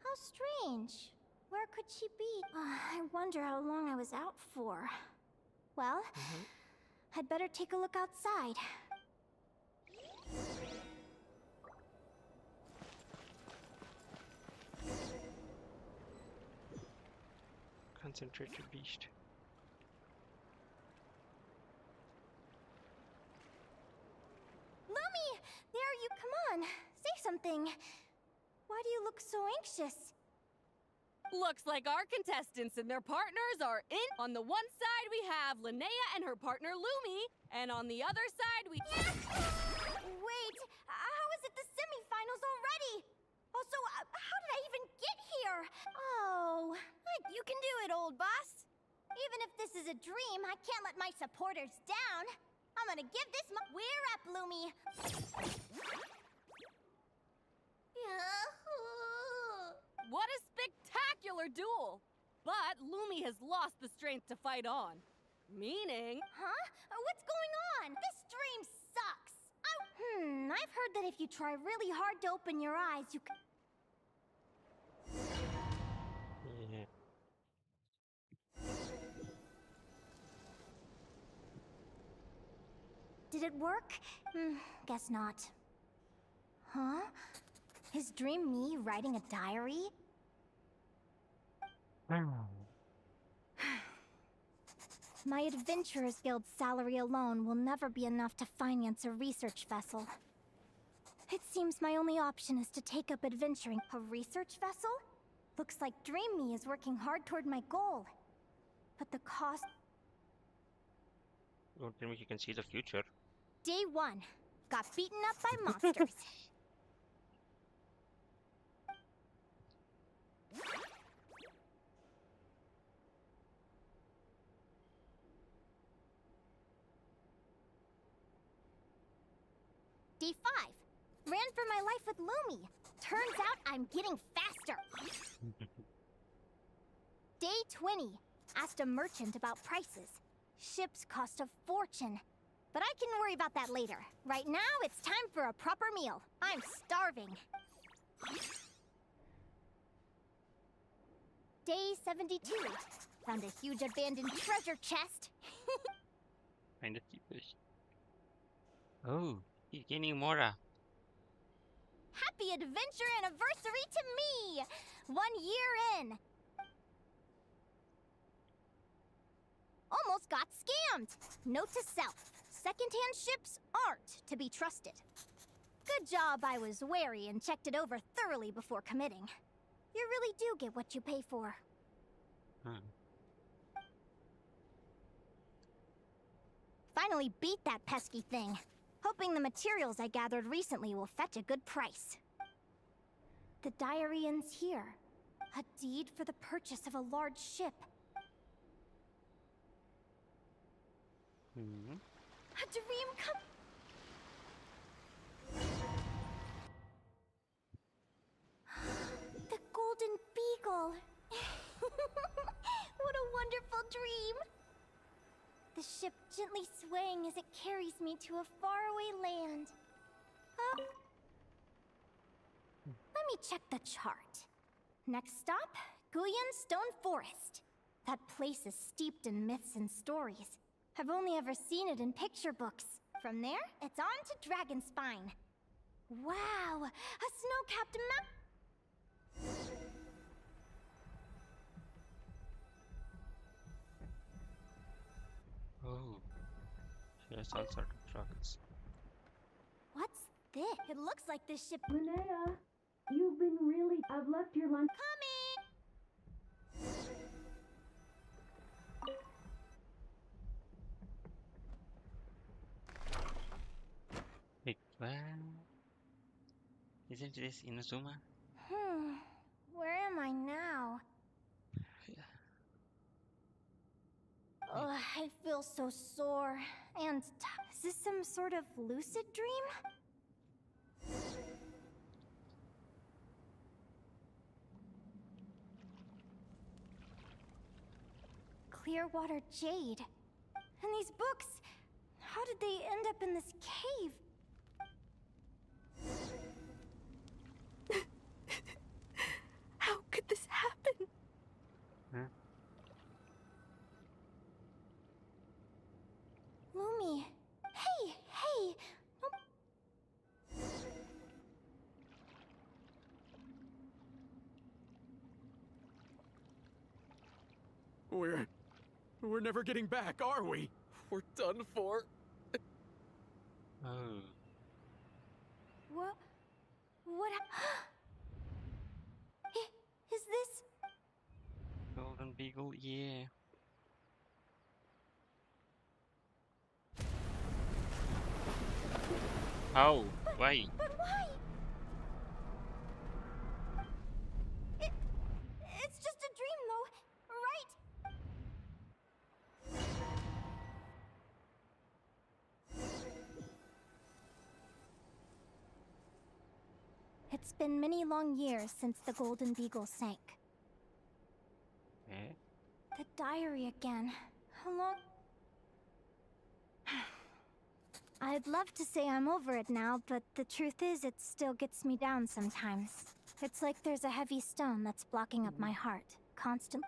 How strange. Where could she be? I wonder how long I was out for. Well, I'd better take a look outside. Concentrated beast. Lumi! There you come on. Say something. Why do you look so anxious? Looks like our contestants and their partners are in. On the one side, we have Linnea and her partner Lumi, and on the other side, we... Wait, how is it the semifinals already? Also, how did I even get here? Oh, you can do it, old boss. Even if this is a dream, I can't let my supporters down. I'm gonna give this We're up, Lumi. What a spectacular duel! But Lumi has lost the strength to fight on. Meaning... Huh? What's going on? This dream sucks. I've heard that if you try really hard to open your eyes, you can... Yeah. Did it work? Guess not. Huh? Is Dream me writing a diary? My Adventurers Guild salary alone will never be enough to finance a research vessel. It seems my only option is to take up adventuring. A research vessel? Looks like Dream Me is working hard toward my goal. But the cost... Don't tell me you can see the future. Day 1. Got beaten up by monsters. Day 5. Ran for my life with Lumi. Turns out I'm getting faster. Day 20. Asked a merchant about prices. Ships cost a fortune. But I can worry about that later. Right now, it's time for a proper meal. I'm starving. Day 72. Found a huge abandoned treasure chest. Kind of cheapish. Oh, he's gaining Mora. Happy adventure anniversary to me! 1 year in. Almost got scammed. Note to self. Secondhand ships aren't to be trusted. Good job I was wary and checked it over thoroughly before committing. You really do get what you pay for. Finally beat that pesky thing. Hoping the materials I gathered recently will fetch a good price. The diary ends here. A deed for the purchase of a large ship. Hmm. A dream come. The Golden Beagle. What a wonderful dream. The ship gently swaying as it carries me to a faraway land. Let me check the chart. Next stop, Guyan Stone Forest. That place is steeped in myths and stories. I've only ever seen it in picture books. From there, it's on to Dragonspine. Wow, a snow-capped mountain. Oh, she has all sort of dragons. What's this? It looks like this ship. Linnea, you've been really. I've left your lunch. Coming! Wait, what? Isn't this Inazuma? Where am I now? Yeah. Ugh, I feel so sore and is this some sort of lucid dream? Clearwater Jade. And these books, how did they end up in this cave? How could this happen? Huh? Lumi. Hey! No. We're never getting back, are we? We're done for. Oh, What? Is this? Golden Beagle, yeah. How? Why? But why? It's just a dream, though, right? It's been many long years since the Golden Beagle sank. Eh? The diary again. How long? I'd love to say I'm over it now, but the truth is it still gets me down sometimes. It's like there's a heavy stone that's blocking up my heart, constantly.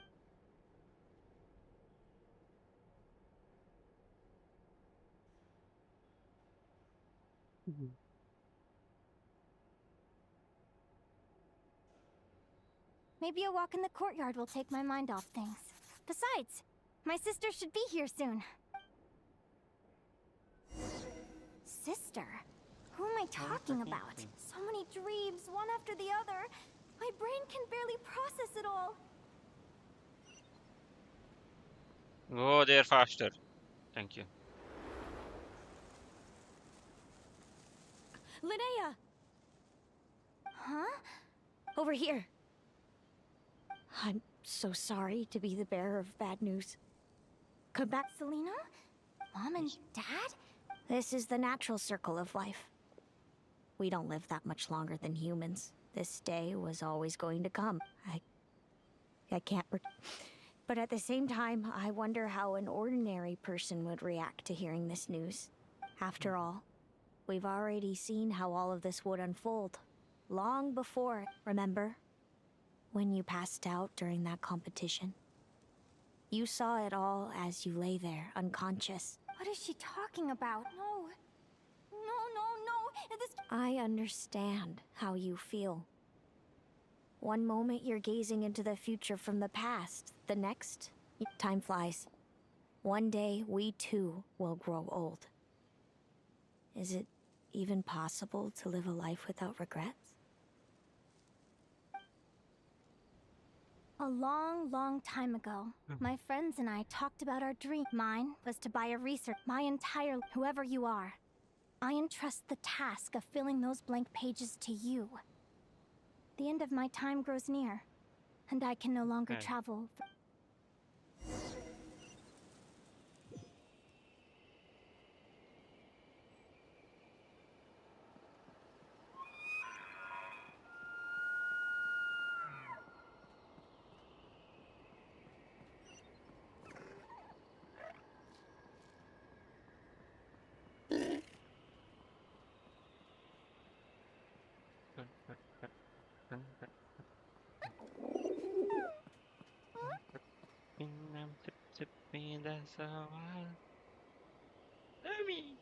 Maybe a walk in the courtyard will take my mind off things. Besides, my sister should be here soon. Sister? Who am I talking about? So many dreams, one after the other. My brain can barely process it all. Go there faster. Thank you. Linnea! Huh? Over here. I'm so sorry to be the bearer of bad news. Come back. Selena? Mom and Dad? This is the natural circle of life. We don't live that much longer than humans. This day was always going to come. I can't. But at the same time, I wonder how an ordinary person would react to hearing this news. After all, we've already seen how all of this would unfold. Long before, remember? When you passed out during that competition. You saw it all as you lay there, unconscious. What is she talking about? No. This... I understand how you feel. One moment you're gazing into the future from the past. The next, time flies. One day, we too will grow old. Is it even possible to live a life without regrets? A long time ago, my friends and I talked about our dream. Mine was to buy a research. My entire... Whoever you are, I entrust the task of filling those blank pages to you. The end of my time grows near, and I can no longer travel. me, that's how I love me.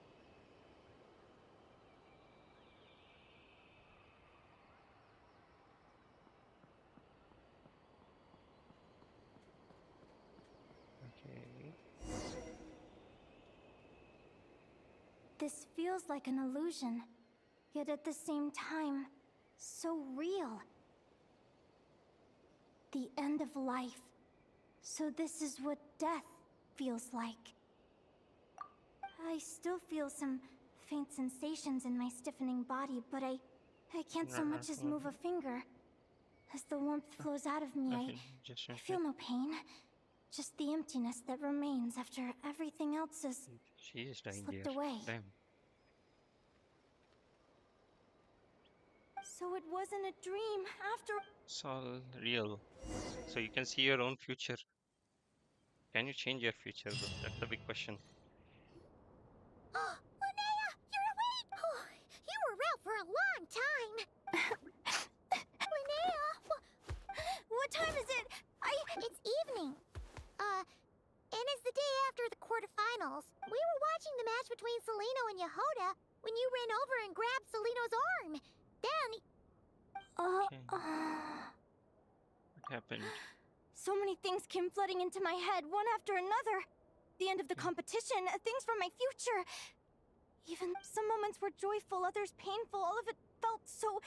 Okay. This feels like an illusion, yet at the same time, so real. The end of life. So this is what death feels like. I still feel some faint sensations in my stiffening body, but I can't so much as move a finger. As the warmth flows out of me, Okay, just I feel no pain. Just the emptiness that remains after everything else has she is dying slipped there. away. Damn. So it wasn't a dream after... It's all real. So you can see your own future. Can you change your future though? That's the big question. Oh, Linnea, you're awake! Oh, you were out for a long time. Linnea, what time is it? It's evening. And it's the day after the quarterfinals. We were watching the match between Celino and Yehoda when you ran over and grabbed Celino's arm. Then... Okay. What happened? So many things came flooding into my head, one after another. The end of the competition, things from my future. Even some moments were joyful, others painful. All of it felt so...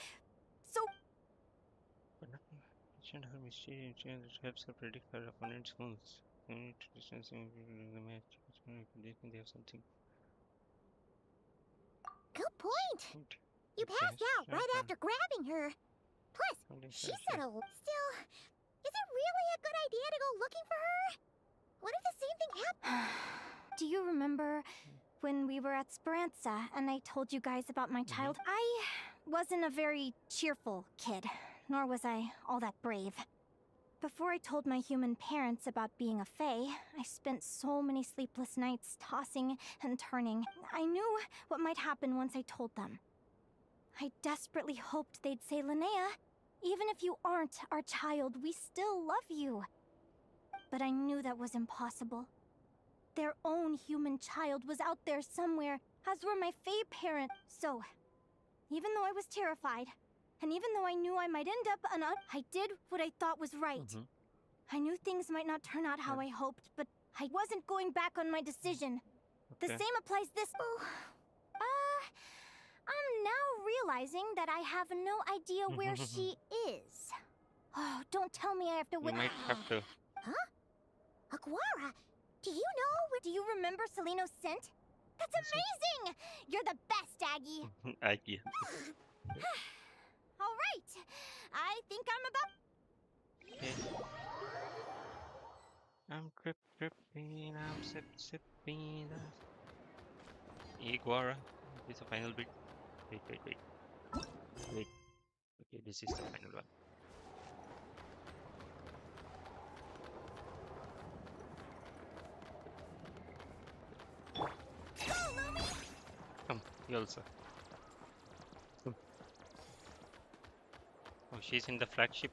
But nothing mentioned her mystery and that helps her predict her opponent's moves. They need to distance him in the match. They think they have something. Good point. You passed out right after grabbing her. Plus, she said a... Still, is it really a good idea to go looking for her? What if the same thing happened? Do you remember when we were at Speranza and I told you guys about my child? I wasn't a very cheerful kid, nor was I all that brave. Before I told my human parents about being a fae, I spent so many sleepless nights tossing and turning. I knew what might happen once I told them. I desperately hoped they'd say, Linnea, even if you aren't our child, we still love you. But I knew that was impossible. Their own human child was out there somewhere, as were my fae parents. So, even though I was terrified, and even though I knew I might end up I did what I thought was right. I knew things might not turn out how I hoped, but I wasn't going back on my decision. The same applies this... I'm now realizing that I have no idea where she is. Oh, don't tell me I have to wait. You might have to. Huh? Aguara, do you know... Do you remember Celino's scent? That's amazing! You're the best, Aggie. Aggie. All right. I think I'm about... Okay. I'm tripping, I'm sipping. Iguara. This is the final bit. Wait. Okay, this is the final one. Come, you also. Come. Oh, she's in the flagship.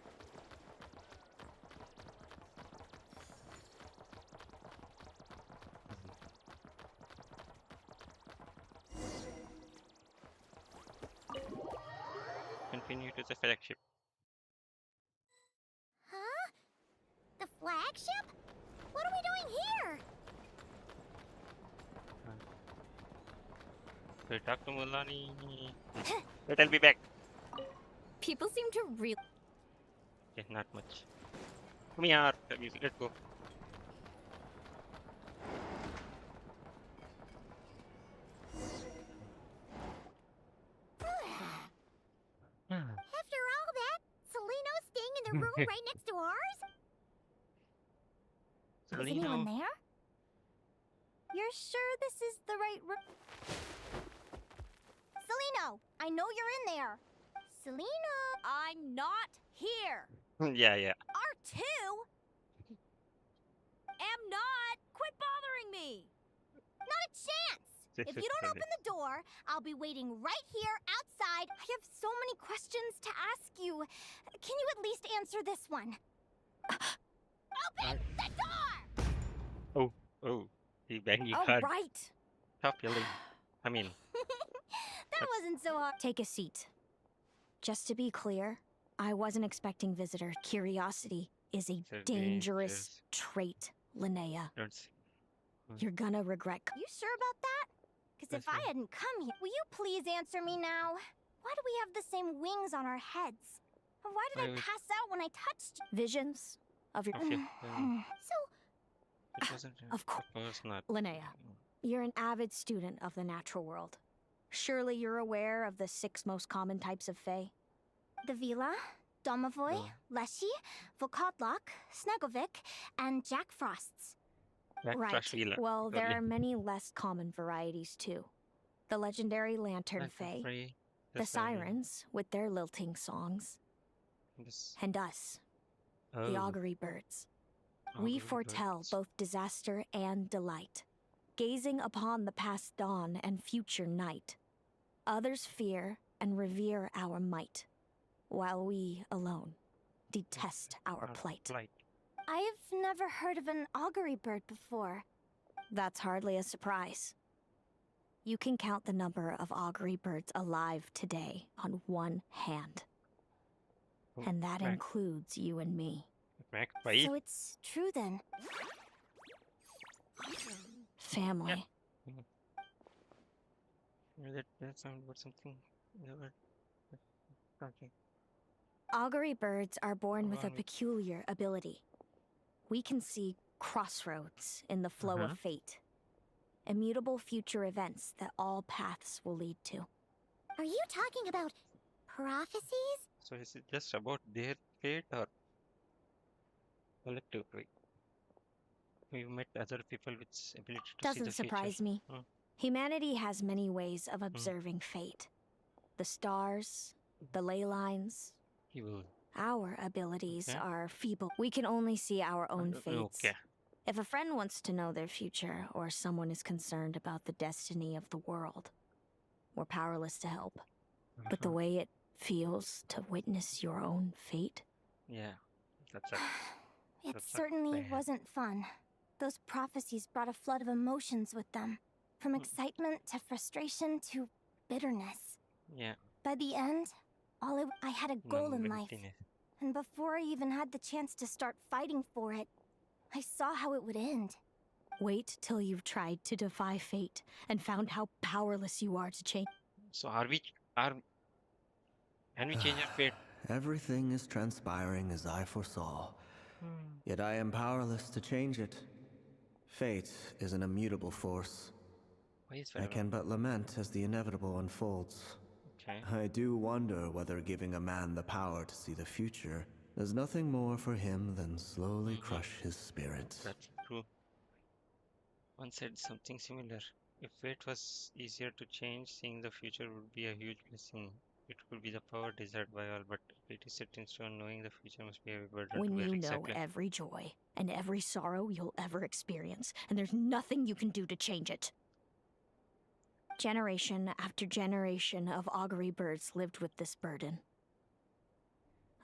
Continue to the flagship. Huh? The flagship? What are we doing here? So talk to Mulani. Wait, I'll be back. People seem to really... Okay, not much. Come here. Let's go. After all that, Celino's staying in the room right next to ours? Is anyone there? You're sure this is the right room? Celino, I know you're in there. Celino, I'm not here. Yeah. R2? Am not. Quit bothering me. not a chance! If you don't open the door, I'll be waiting right here outside. I have so many questions to ask you. Can you at least answer this one? Open the door! Oh, he banged you All hard. right. Stop yelling. I mean, That wasn't so hard. Take a seat. Just to be clear, I wasn't expecting visitor. Curiosity is a so dangerous dangerous. trait, Linnea. Don't s- You're gonna regret. You sure about that? Because if That's I fine. hadn't come here, will you please answer me now? Why do we have the same wings on our heads? Or why did Why I would- pass out when I touched visions of your? Of your- So, It wasn't. Of course not. Linnea, you're an avid student of the natural world. Surely you're aware of the 6 most common types of Fae. The Vila, Domovoy, No. Leshy, Volkodlok, Snegovic, and Jack Frosts. Back Right. Flash Wheeler. Well, there Totally. are many less common varieties too. The legendary Lantern Back Fae, Free, the Sirens with their lilting songs, This. and us, the Oh, Augury Birds. We Augury foretell Birds. both disaster and delight, gazing upon the past dawn and future night. Others fear and revere our might, while we alone detest our plight. I've never heard of an augury bird before. That's hardly a surprise. You can count the number of augury birds alive today on one hand. And that includes you and me. Magpie. So it's true then. Family. That sound about something. Something. Augury birds are born with a Along with- peculiar ability. We can see crossroads in the flow of fate. Immutable future events that all paths will lead to. Are you talking about prophecies? So is it just about their fate or collectively? We met other people with ability to see Doesn't the future. surprise me. Humanity has many ways of observing fate. The stars, the ley lines. Evil. Our abilities Okay. are feeble. We can only see our own fates. Okay. If a friend wants to know their future, or someone is concerned about the destiny of the world, we're powerless to help. But the way it feels to witness your own fate, Yeah. That's it. it That's certainly bad. wasn't fun. Those prophecies brought a flood of emotions with them. From excitement to frustration to bitterness. Yeah. By the end, I had a goal in life. Non-emptiness. And before I even had the chance to start fighting for it, I saw how it would end. Wait till you've tried to defy fate and found how powerless you are to change. So can we change our fate? Everything is transpiring as I foresaw. Yet I am powerless to change it. Fate is an immutable force. Why is I can but lament as the inevitable unfolds. Okay. I do wonder whether giving a man the power to see the future does nothing more for him than slowly crush his spirit. That's true. One said something similar. If fate was easier to change, seeing the future would be a huge blessing. It could be the power desired by all, but it is set in stone. Knowing the future must be a burden When to bear. you know Exactly. every joy and every sorrow you'll ever experience, and there's nothing you can do to change it. Generation after generation of augury birds lived with this burden.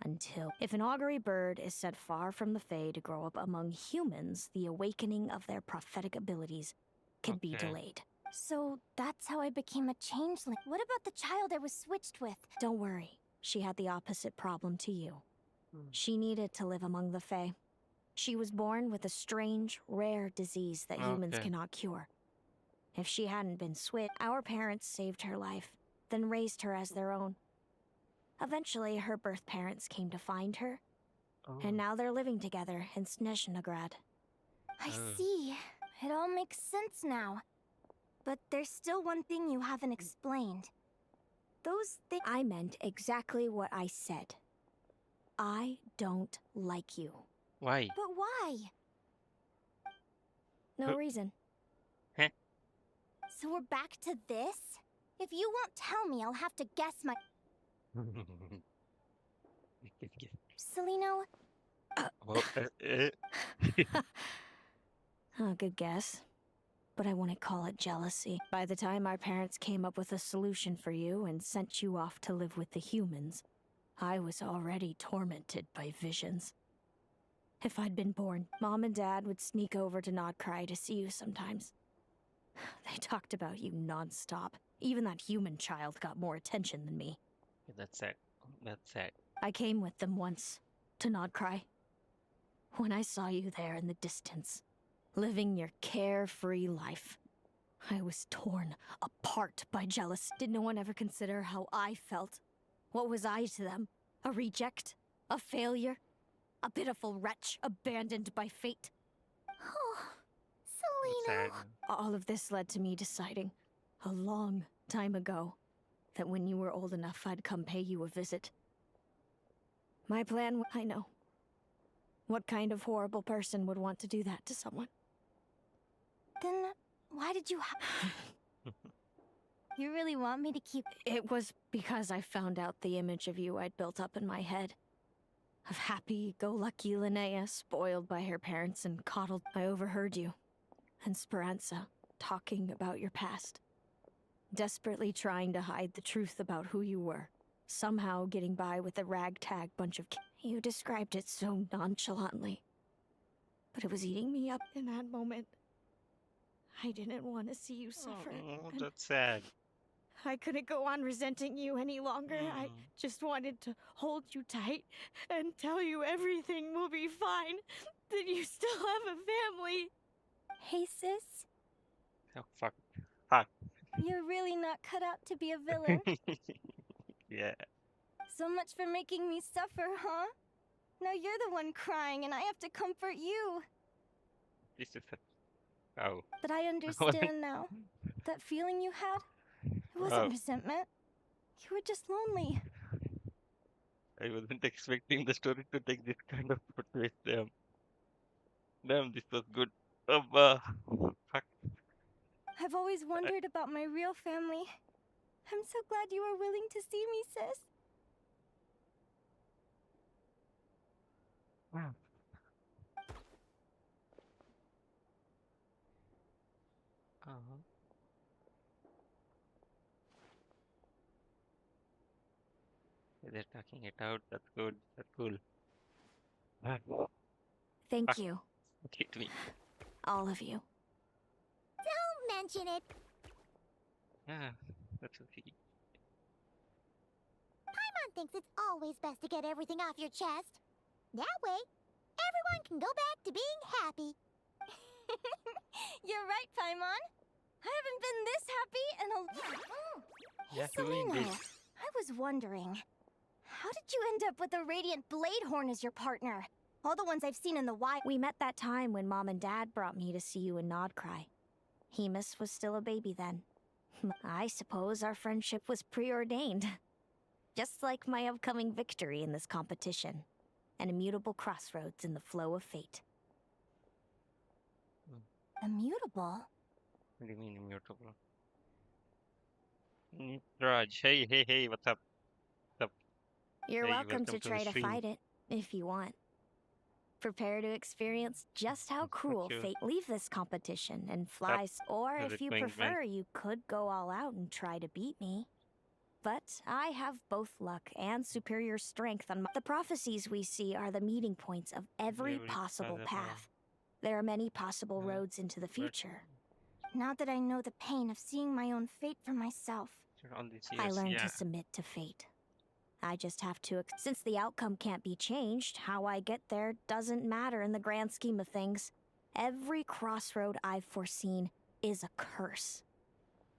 Until, if an augury bird is set far from the Fae to grow up among humans, the awakening of their prophetic abilities could be Okay. delayed. So that's how I became a changeling. What about the child I was switched with? Don't worry, she had the opposite problem to you. She needed to live among the Fae. She was born with a strange, rare disease that humans Okay. cannot cure. If she hadn't been switched, our parents saved her life, then raised her as their own. Eventually, her birth parents came to find her, and now they're living together in Snezhnograd. I see. It all makes sense now. But there's still one thing you haven't explained. Those things... I meant exactly what I said. I don't like you. Why? But why? No Huh. reason. Huh? So we're back to this? If you won't tell me, I'll have to guess my... Celino? Well, Oh, good guess. But I wouldn't call it jealousy. By the time our parents came up with a solution for you and sent you off to live with the humans, I was already tormented by visions. If I'd been born, Mom and Dad would sneak over to Nodcry to see you sometimes. They talked about you nonstop. Even that human child got more attention than me. That's sad. That's sad. I came with them once, to Nodcry. When I saw you there in the distance, living your carefree life, I was torn apart by jealousy. Did no one ever consider how I felt? What was I to them? A reject? A failure? A pitiful wretch abandoned by fate? Oh, That's Selena. sad. All of this led to me deciding, a long time ago, that when you were old enough, I'd come pay you a visit. My plan, I know. What kind of horrible person would want to do that to someone? Then why did you You really want me to keep... It was because I found out the image of you I'd built up in my head. Of happy-go-lucky Linnea, spoiled by her parents and coddled. I overheard you and Speranza talking about your past. Desperately trying to hide the truth about who you were. Somehow getting by with a ragtag bunch of You described it so nonchalantly. But it was eating me up in that moment. I didn't want to see you suffer. Oh, and that's sad. I couldn't go on resenting you any longer. I just wanted to hold you tight and tell you everything will be fine. That you still have a family. Hey, sis. Oh, fuck. Fuck. You're really not cut out to be a villain. Yeah. So much for making me suffer, huh? Now you're the one crying and I have to comfort you. This is a... Oh. But I understand now. That feeling you had, it wasn't resentment. You were just lonely. I wasn't expecting the story to take this kind of twist. Damn, this was good. Fuck. I've always wondered about my real family. I'm so glad you were willing to see me, sis. Wow. They're talking it out. That's good. That's cool. Thank you, Hit me. all of you. Don't mention it. Yeah, that's okay. Paimon thinks it's always best to get everything off your chest. That way, everyone can go back to being happy. You're right, Paimon. I haven't been this happy in a... Yeah, Hey, doing Selena, good. I was wondering, how did you end up with a Radiant Bladehorn as your partner? All the ones I've seen in the wild... We met that time when Mom and Dad brought me to see you in Nodcry. Hemus was still a baby then. I suppose our friendship was preordained. Just like my upcoming victory in this competition. An immutable crossroads in the flow of fate. Immutable? What do you mean immutable? Raj, hey, what's up? What's up? You're Hey, welcome to the try to stream. fight it, if you want. Prepare to experience just how cruel you. fate. Leave this competition and fly. Or Is if it you going prefer, you could go all out and try to beat me. But I have both luck and superior strength on the prophecies we see are the meeting points of every possible path. There are many possible roads into the future. Now that I know the pain of seeing my own fate for myself, All these I years, learned yeah. to submit to fate. I just have to, since the outcome can't be changed, how I get there doesn't matter in the grand scheme of things. Every crossroad I've foreseen is a curse.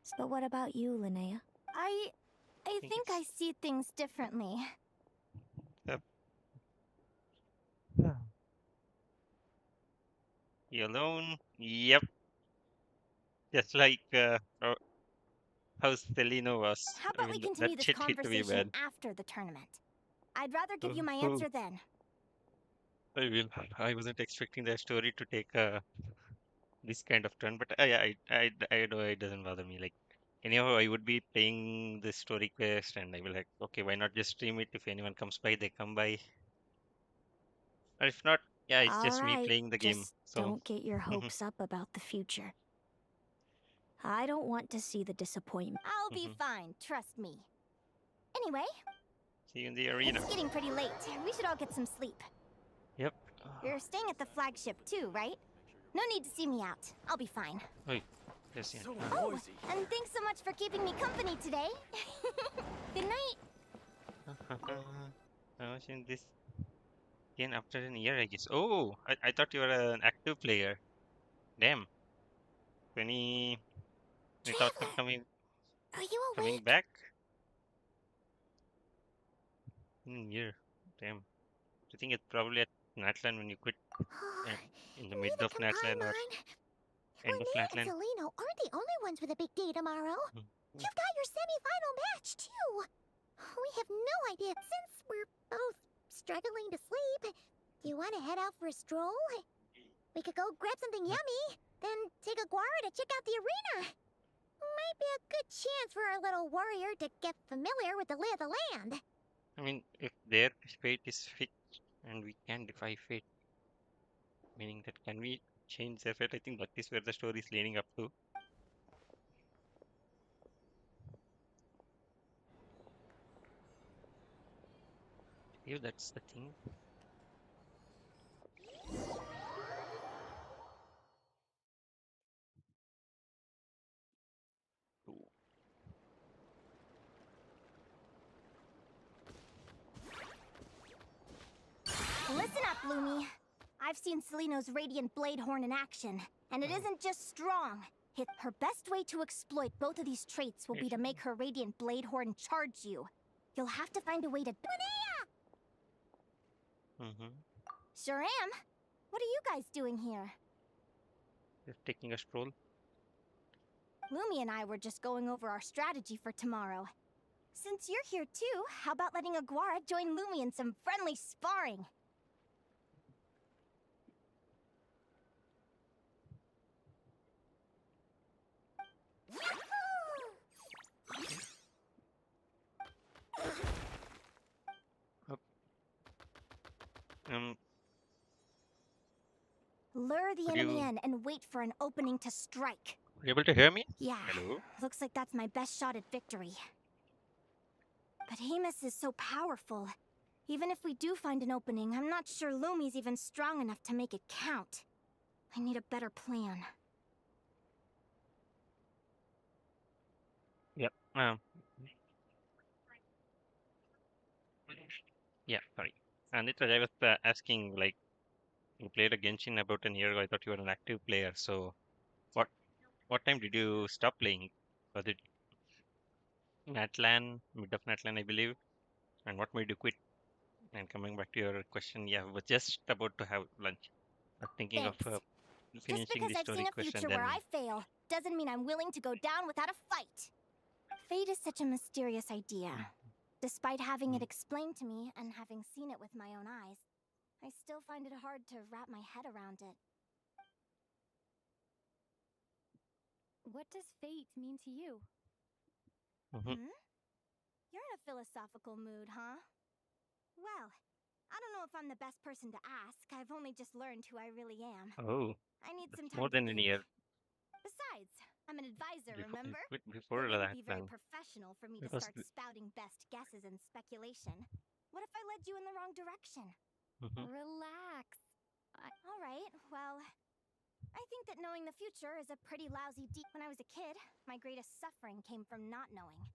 So what about you, Linnea? I think I see things differently. Yep. You alone? Yep. Just like how Selena was. How about we continue this that shit hit me conversation bad. after the tournament? I'd rather give you my Oh. answer then. I will. I wasn't expecting the story to take this kind of turn, but I know it doesn't bother me. Like, anyhow, I would be playing the story quest, and I will like, okay, why not just stream it? If anyone comes by, they come by. Or if not, yeah, it's just me playing the game. Just So don't get your hopes up about the future. I don't want to see the disappointment. I'll be fine, trust me. Anyway, see you in the arena. it's getting pretty late. We should all get some sleep. Yep. You're staying at the flagship too, right? No need to see me out. I'll be fine. Oi, yes, yeah. So Oh, noisy. and thanks so much for keeping me company today. Good night. I was in this again after an year, I guess. Oh, I thought you were an active player. Damn. 20. I thought of Traveler, are you coming awake? back in a year. Damn. I think it's probably at Natlan when you quit Oh, at, in the we mid the of Natlan or Paimon. end of Linnea and Natlan. Celino aren't the only ones with a big day tomorrow. Mhm. You've got your semi-final match, too. We have no idea. Since we're both struggling to sleep, you want to head out for a stroll? We could go grab something yummy, then take a guara to check out the arena. Might be a good chance for our little warrior to get familiar with the lay of the land. I mean, if their fate is fixed and we can defy fate, meaning that can we change their fate? I think that is where the story is leading up to. If that's the thing. Listen up, Lumi. I've seen Celino's Radiant Bladehorn in action, and it isn't just strong. Her best way to exploit both of these traits will be to make her Radiant Bladehorn charge you. You'll have to find a way to... Mm-hmm. Sure am. What are you guys doing here? Just taking a stroll. Lumi and I were just going over our strategy for tomorrow. Since you're here too, how about letting Aguara join Lumi in some friendly sparring? Um, Lure the could enemy you in and wait for an opening to strike. are you able to hear me? Yeah, Hello? looks like that's my best shot at victory. But Hamus is so powerful. Even if we do find an opening, I'm not sure Lumi's even strong enough to make it count. I need a better plan. Yep. Yeah, sorry. And it was, I was asking, like, you played a Genshin about an year ago. I thought you were an active player. So, what what time did you stop playing? Was it Natlan, mid of Natlan, I believe? And what made you quit? And coming back to your question, yeah, I was just about to have lunch. I was thinking of Thanks. Just finishing because the I've story seen a quest and future where then. I fail, doesn't mean I'm willing to go down without a fight. Fate is such a mysterious idea. Despite having it explained to me and having seen it with my own eyes, I still find it hard to wrap my head around it. What does fate mean to you? Mhm. You're in a philosophical mood, huh? Well, I don't know if I'm the best person to ask. I've only just learned who I really am. Oh, I need some that's time more to than a think. year Besides, I'm an advisor, before you remember? quit It before wouldn't that be very plan. professional for me to Because start spouting best guesses and speculation. What if I led you in the wrong direction? Relax. All right, well, I think that knowing the future is a pretty lousy deep. When I was a kid, my greatest suffering came from not knowing.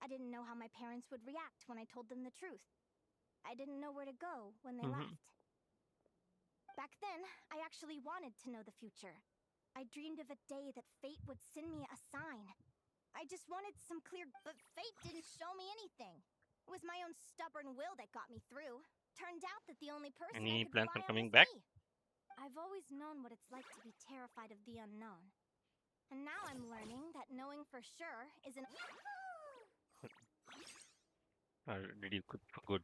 I didn't know how my parents would react when I told them the truth. I didn't know where to go when they left. Back then, I actually wanted to know the future. I dreamed of a day that fate would send me a sign. I just wanted some clear... But fate didn't show me anything. It was my own stubborn will that got me through. Turned out that the only person I any could plans rely on on coming was back? me. I've always known what it's like to be terrified of the unknown. And now I'm learning that knowing for sure isn't... Or did you quit for good?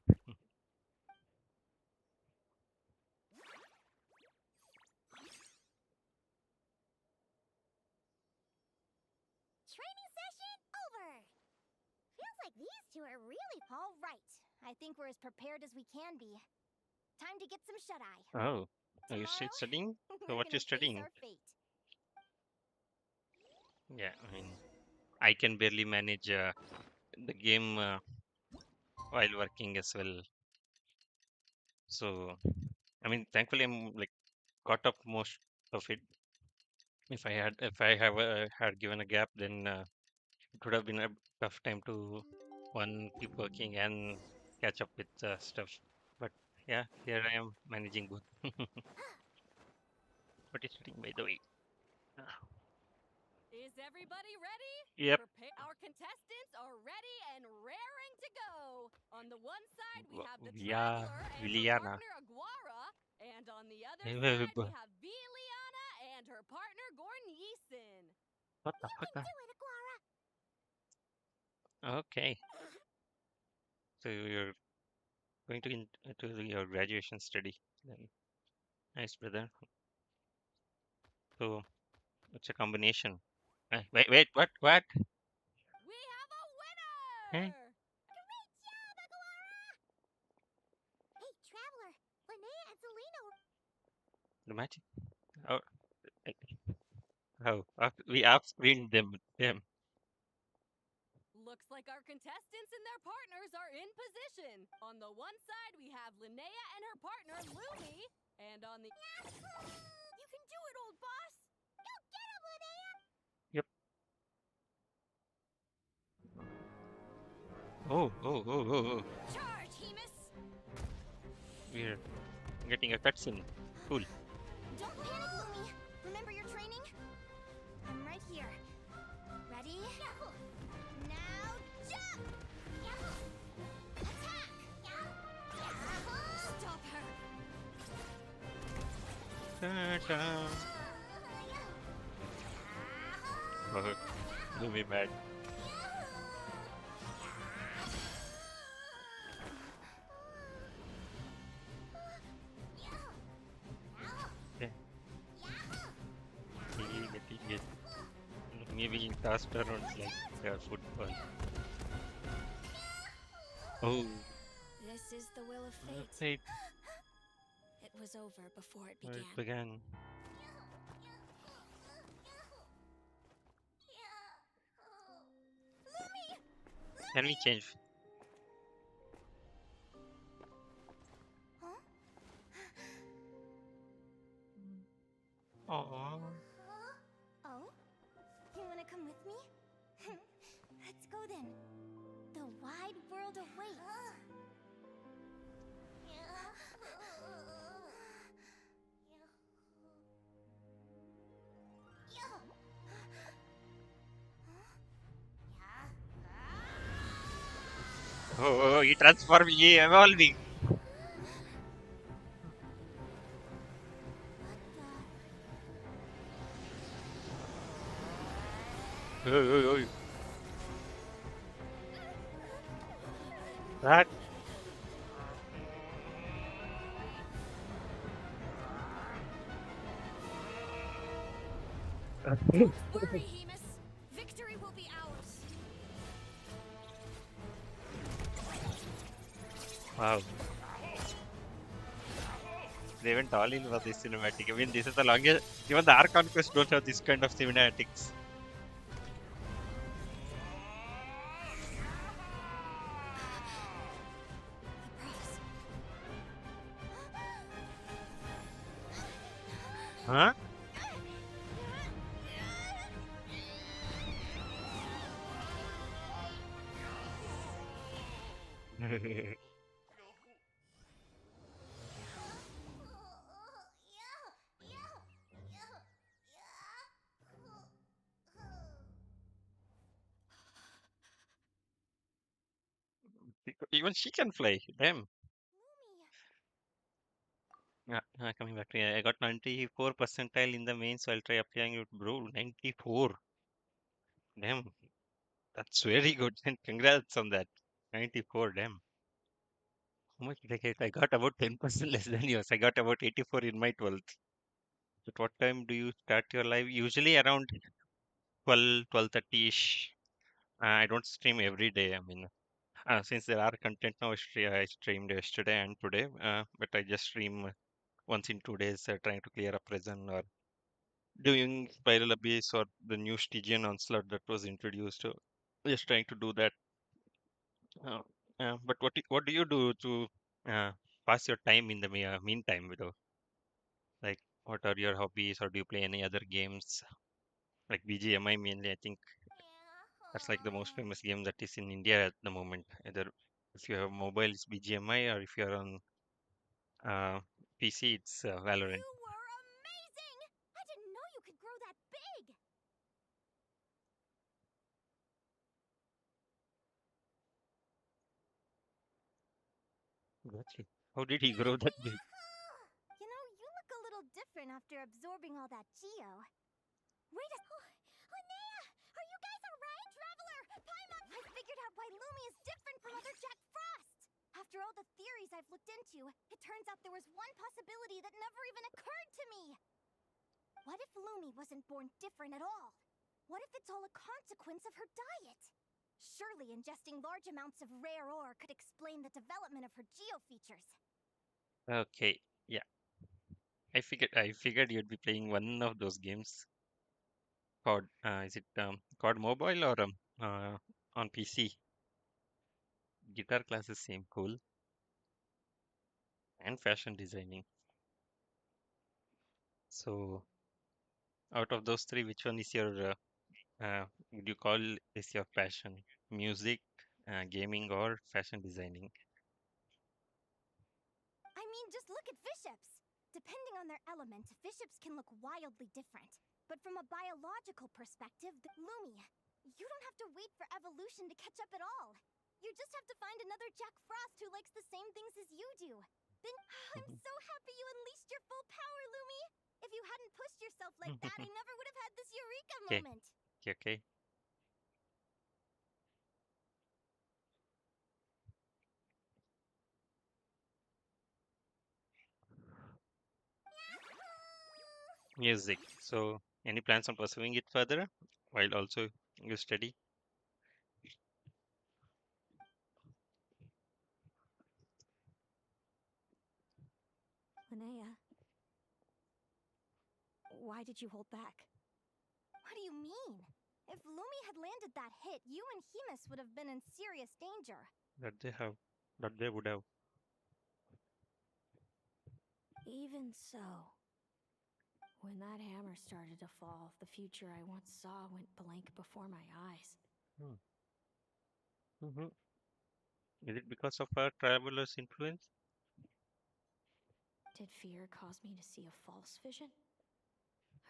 Training session over. Feels like these two are really... All right. I think we're as prepared as we can be. Time to get some shut-eye. Oh, are you still Tomorrow, studying? So we're what you gonna face studying? our fate. Yeah, I mean, I can barely manage the game while working as well. So I mean, thankfully, I'm like caught up most of it. If I have had given a gap, then it would have been a tough time to one keep working and catch up with stuff. But yeah, here I am managing both. What is shooting, by the way? Ah, Is everybody ready? Yep. Our contestants are ready and raring to go. On the one side, we have the Yeah, Traveler and her Liliana. partner Aguara, and on the other Hey, side, we have Viliana and her partner Gordon Yeason. what the You fuck? can do it, Aguara. Okay, so you're going to your graduation study. Then. Nice, brother. So it's a combination. Wait, what? What? We have a winner! Hey, Great job, Aguara! Hey, Traveler, Linnea and Selena were... the match? Oh, I- we off-screened them. Looks like our contestants and their partners are in position. On the one side, we have Linnea and her partner Lumi, and on the... You can do it, old boss! Go get him, Linnea! Yep. Oh. Charge, Hemus! We're getting a cutscene. Cool. Don't panic, Lumi. Remember your training? I'm right here. Ready? Now jump! Attack! Stop her! Ta-ta. Oh, do me mad. Yeah. Getting it. Maybe being tossed around like football. Oh, This is the will of fate. fate. It was over before it Where began. it began. Can we change? Huh? Oh, Oh? You wanna come with me? Let's go then. The wide world awaits. he transformed, he evolving. Oh. That. Don't worry, Hemus! Victory will be ours! Wow. They went all in for this cinematic. I mean, this is the longest. Even the Ark Conquest don't have this kind of cinematics. Huh? Even she can fly. Damn. Yeah, coming back to I got 94 percentile in the main, so I'll try applying it, bro. 94. Damn, that's very good. And congrats on that. 94, damn. How much did I get? I got about 10% less than yours. I got about 84 in my 12th. At what time do you start your live? Usually around 12, 12:30-ish. I don't stream every day. I mean, since there are content now, I streamed yesterday and today, but I just stream once in 2 days, trying to clear a prison or doing Spiral Abyss or the new Stygian Onslaught that was introduced. Just trying to do that. Uh, but what do you do to pass your time in the meantime, though? Like, what are your hobbies, or do you play any other games? Like BGMI mainly, I think that's like the most famous game that is in India at the moment. Either if you have mobile, it's BGMI, or if you're on uh, PC, it's Valorant. You were amazing! I didn't know you could grow that big! Gotcha. How did he grow that big? You know, you look a little different after absorbing all that geo. Wait a... Linnea! Are you guys alright? Traveler! Paimon! I figured out why Lumi is different from other Jack Frost! After all the theories I've looked into, it turns out there was one possibility that never even occurred to me! What if Lumi wasn't born different at all? What if it's all a consequence of her diet? Surely ingesting large amounts of rare ore could explain the development of her geo features. Okay, yeah. I figured you'd be playing one of those games. COD, is it COD Mobile or on PC? Guitar classes seem cool, and fashion designing. So, out of those three, which one is your would you call is your passion? Music, gaming, or fashion designing? I mean, just look at bishops. Depending on their element, bishops can look wildly different. But from a biological perspective, Lumi, you don't have to wait for evolution to catch up at all. You just have to find another Jack Frost who likes the same things as you do. Then I'm so happy you unleashed your full power, Lumi. If you hadn't pushed yourself like that, I never would have had this eureka Okay, moment. okay. Music. So, any plans on pursuing it further while also you study? Linnea, why did you hold back? What do you mean? If Lumi had landed that hit, you and Hemus would have been in serious danger. That they have, that they would have. Even so, when that hammer started to fall, the future I once saw went blank before my eyes. Mm-hmm. Is it because of our traveler's influence? Did fear cause me to see a false vision?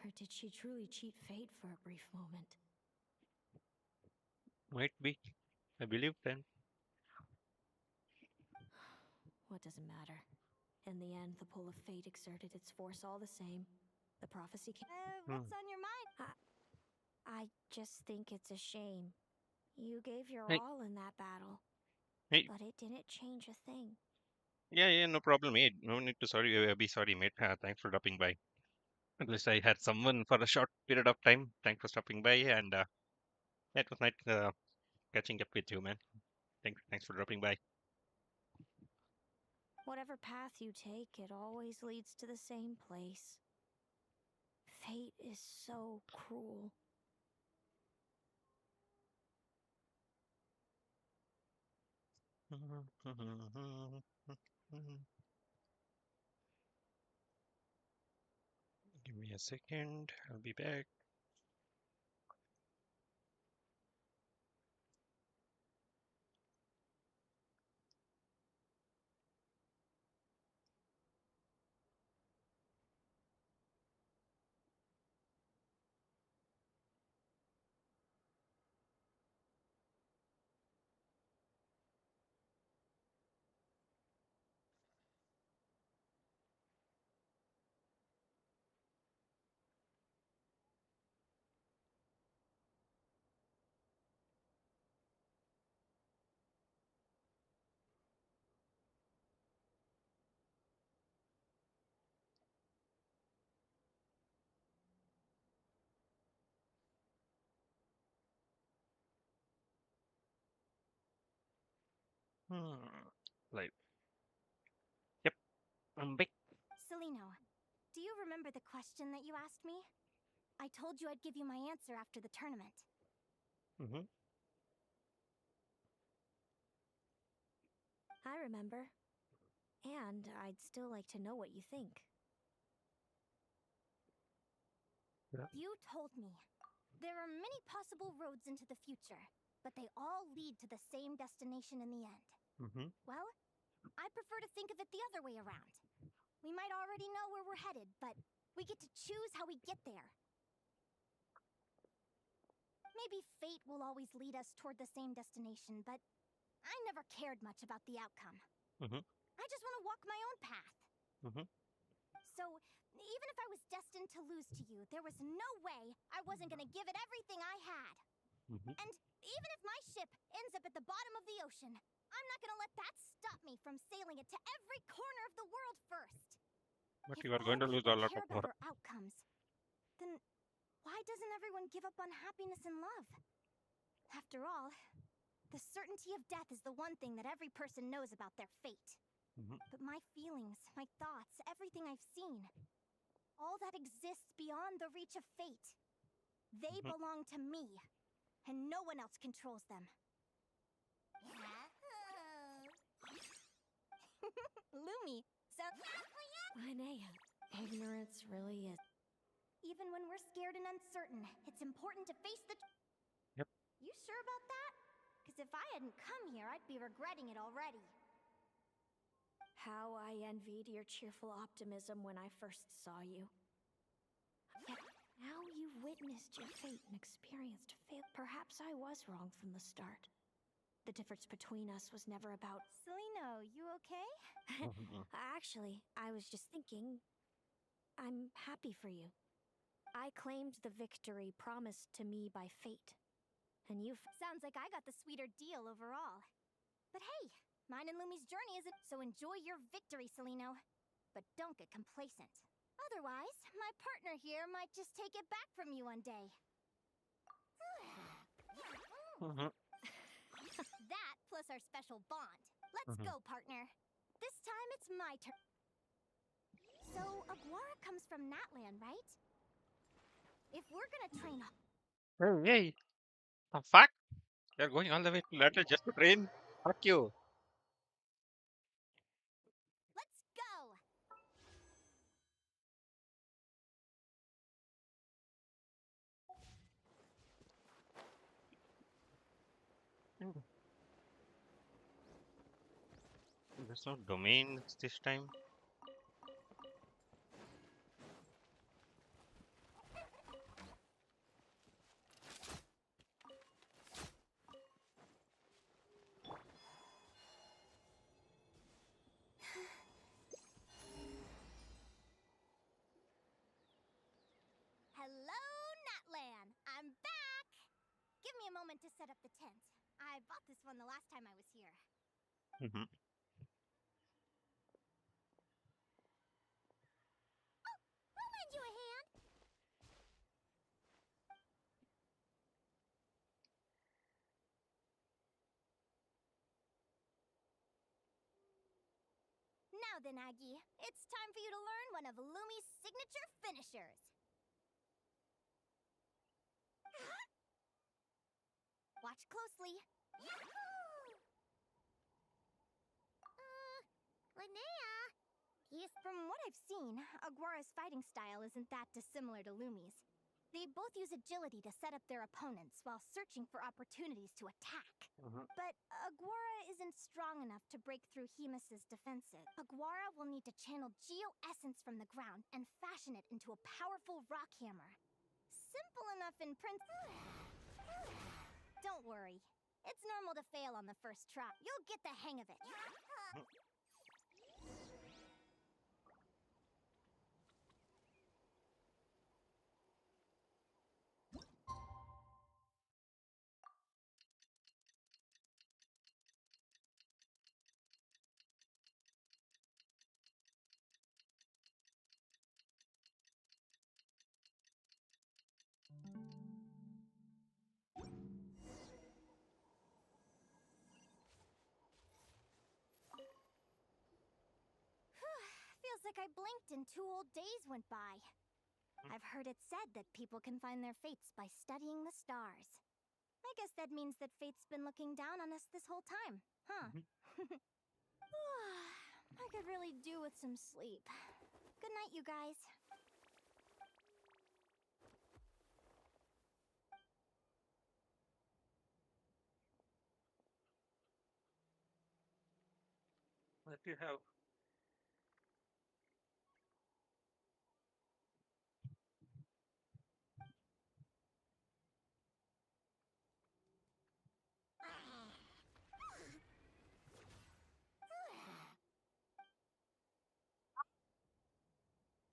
Or did she truly cheat fate for a brief moment? Might be. I believe then. What does it matter? In the end, the pull of fate exerted its force all the same. The prophecy came. What's on your mind? I just think it's a shame. You gave your Hey, all in that battle, hey. but it didn't change a thing. Yeah, no problem, mate. No need to be sorry, mate. Thanks for dropping by. At least I had someone for a short period of time. Thanks for stopping by, and yeah, it was nice catching up with you, man. Thanks for dropping by. Whatever path you take, it always leads to the same place. Fate is so cruel. Give me a second. I'll be back. Like, yep, I'm back. Celino, do you remember the question that you asked me? I told you I'd give you my answer after the tournament. Mm-hmm. I remember. And I'd still like to know what you think. You told me. There are many possible roads into the future, but they all lead to the same destination in the end. Well, I prefer to think of it the other way around. We might already know where we're headed, but we get to choose how we get there. Maybe fate will always lead us toward the same destination, but I never cared much about the outcome. I just want to walk my own path. So, even if I was destined to lose to you, there was no way I wasn't going to give it everything I had. And even if my ship ends up at the bottom of the ocean, I'm not going to let that stop me from sailing it to every corner of the world first. But If you are going to all lose a people lot care of about more. our outcomes, then why doesn't everyone give up on happiness and love? After all, the certainty of death is the one thing that every person knows about their fate. But my feelings, my thoughts, everything I've seen, all that exists beyond the reach of fate, they belong to me, and no one else controls them. Lumi, so... Linnea, ignorance really is. Even when we're scared and uncertain, it's important to face the... Yep. You sure about that? Because if I hadn't come here, I'd be regretting it already. How I envied your cheerful optimism when I first saw you. Yet now you've witnessed your fate and experienced fail. Perhaps I was wrong from the start. The difference between us was never about... Seleno, you okay? Actually, I was just thinking... I'm happy for you. I claimed the victory promised to me by fate. And you've... Sounds like I got the sweeter deal overall. But hey, mine and Lumi's journey isn't... So enjoy your victory, Seleno. But don't get complacent. Otherwise, my partner here might just take it back from you one day. That plus our special bond. Let's go, partner. This time it's my turn. So, Aguara comes from Natland, right? If we're gonna train... Oh, yay. The fuck? You're going all the way to Latter just to train? Fuck you. Let's go! There's no domains this time. Hello, Natland! I'm back! Give me a moment to set up the tent. I bought this one the last time I was here. I'll lend you a hand! Now then, Aggie, it's time for you to learn one of Lumi's signature finishers. Watch closely. Linnea? From what I've seen, Aguara's fighting style isn't that dissimilar to Lumi's. They both use agility to set up their opponents while searching for opportunities to attack. But Aguara isn't strong enough to break through Hemus's defenses. Aguara will need to channel Geo-Essence from the ground and fashion it into a powerful rock hammer. Simple enough in principle. Don't worry. It's normal to fail on the first try. You'll get the hang of it. Feels like I blinked and 2 whole days went by. I've heard it said that people can find their fates by studying the stars. I guess that means that fate's been looking down on us this whole time, huh? I could really do with some sleep. Good night, you guys. What do you have?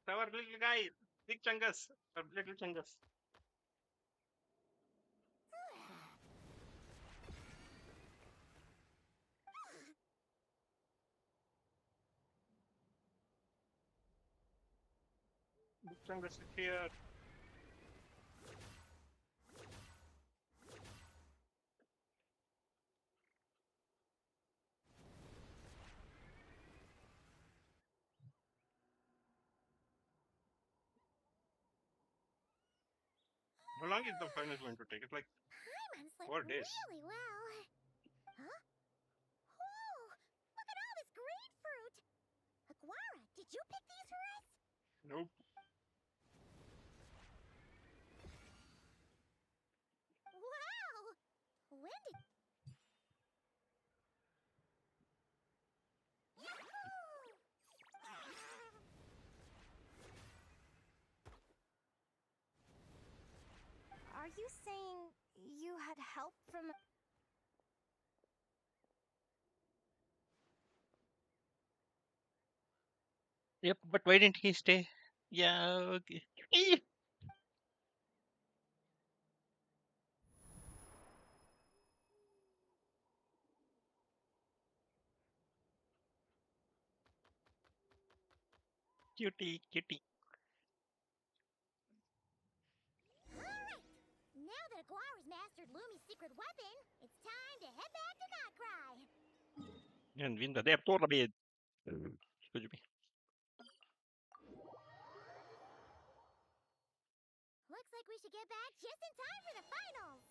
Our little guy, big chungus, our little chungus. Big chungus is here. How long is the final going to take? It's like Paimon slept 4 days. really well. Huh? Whoa! Look at all this green fruit! Aguara, did you pick these for us? Nope. Wow! When did... Are you saying you had help from... Yep, but why didn't he stay? Yeah, okay. Cutie, cutie. Alright! Now that Aguara's mastered Lumi's secret weapon, it's time to head back to Notcry. And win the damn tournament. Excuse me. Looks like we should get back just in time for the finals.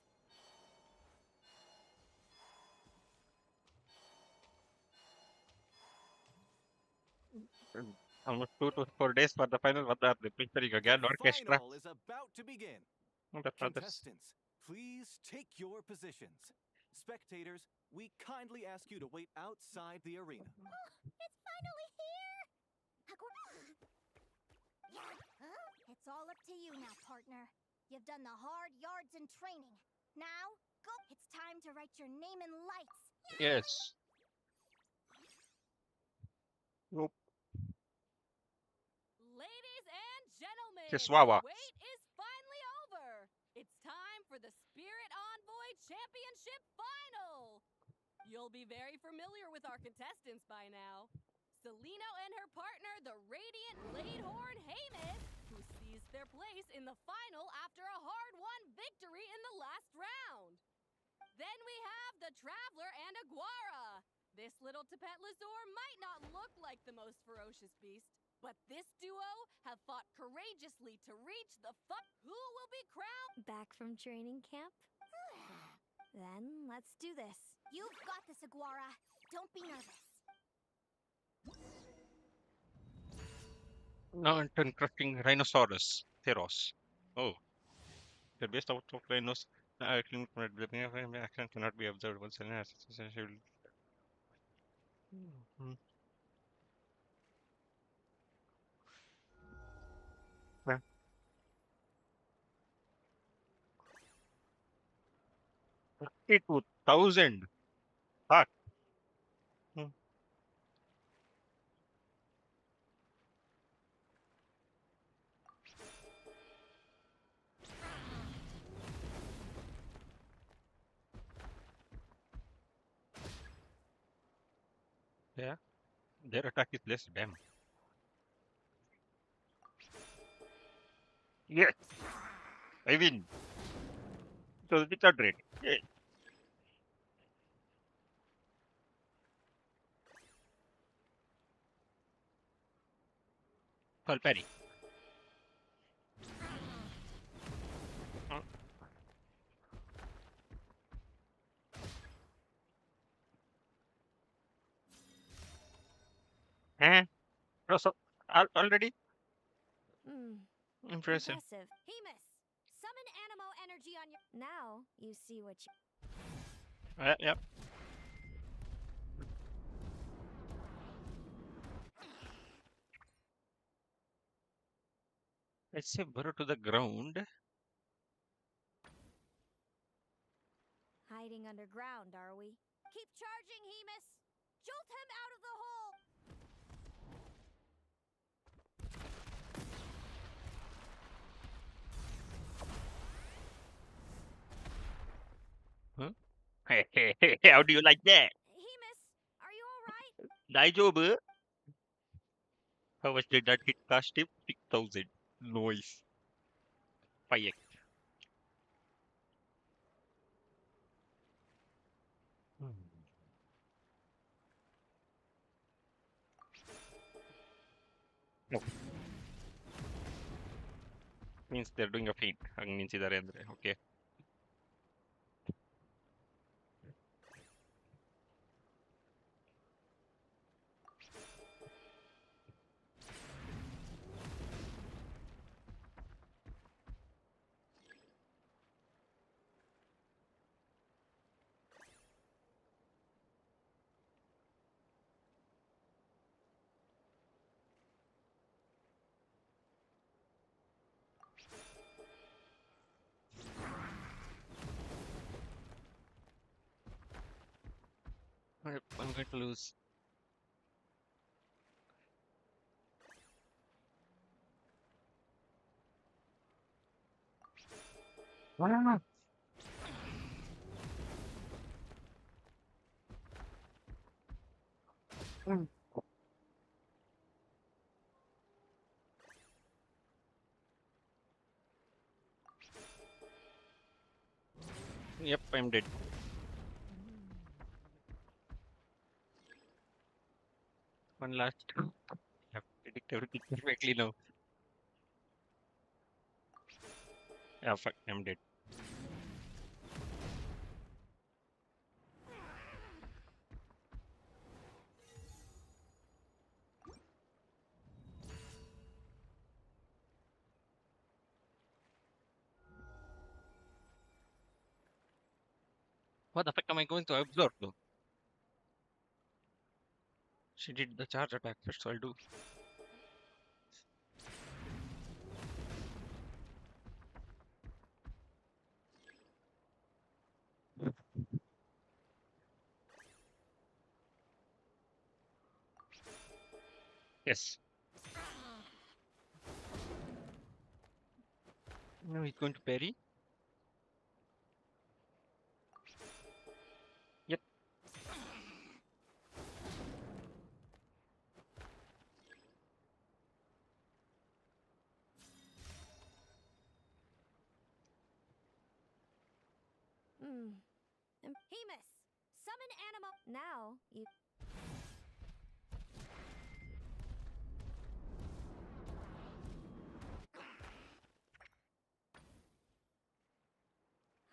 Almost 2 to 4 days for the final. What the preparing again? The Orchestra. final is about to begin. Oh, that's others. Contestants, please take your positions. Spectators, we kindly ask you to wait outside the arena. Oh, it's finally here! Huh? It's all up to you now, partner. You've done the hard yards in training. Now, go! It's time to write your name in lights. Yes. Nope. Ladies and gentlemen, Chihuahua. the wait is finally over. It's time for the Spirit Envoy Championship Final. You'll be very familiar with our contestants by now. Celino and her partner, the Radiant Bladehorn Haymis, who seized their place in the final after a hard-won victory in the last round. Then we have the Traveler and Aguara. This little Tapetlazour might not look like the most ferocious beast, but this duo have fought courageously to reach the who will be crowned. Back from training camp? Then let's do this. You've got this, Aguara. Don't be nervous. Non-turn crushing Rhinoceros. Theros. Oh. The best out of rhinos. Action cannot be observed once an essential. Yeah. 32,000. Fuck. Yeah. Their attack is less damn. Yes. I win. So it's a rate. Yeah. Call parry. Eh? Already? Impressive. Impressive. Hemus, summon Animo energy on your. Now you see what you. Yep. Let's say burrow to the ground. Hiding underground, are we? Keep charging, Hemus! Jolt him out of the hole! Huh? How do you like that? Hemus, are you alright? Daijobu? How much did that hit cost him? 6,000. Noise. 5x. No. Means they're doing a feint. ಹಂಗ್ ನಿಂತಿದ್ದಾರೆ ಅಂದ್ರೆ. Okay. I'm going to lose. Ah. Yep, I'm dead. One last. I have to predict everything perfectly now. Yeah, fuck, I'm dead. What the fuck am I going to absorb though? She did the charge attack first, so I'll do. Yes. Now he's going to parry. Yep. Hemus, summon Animo. Now you.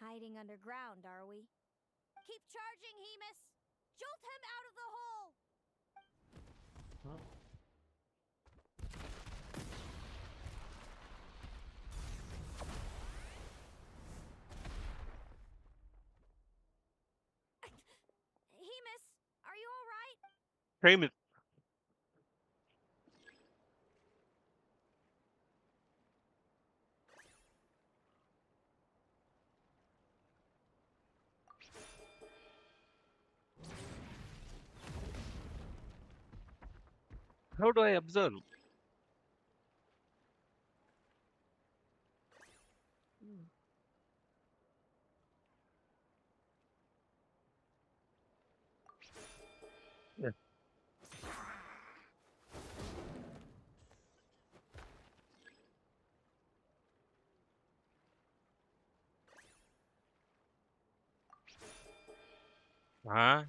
Hiding underground, are we? Keep charging, Hemus! Jolt him out of the hole! Hemus, are you alright? Frame it. How do I observe? Yes. Huh?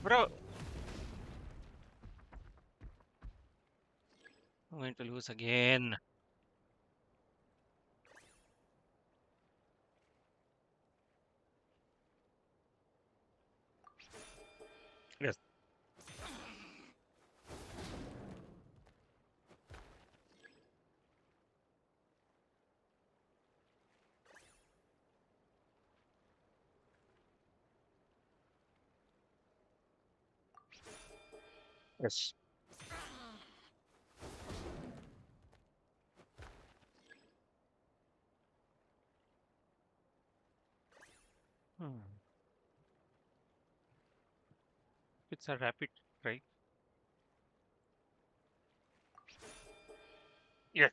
Bro, I'm going to lose again. Yes. Yes. Hmm. It's a rapid, right? Yes.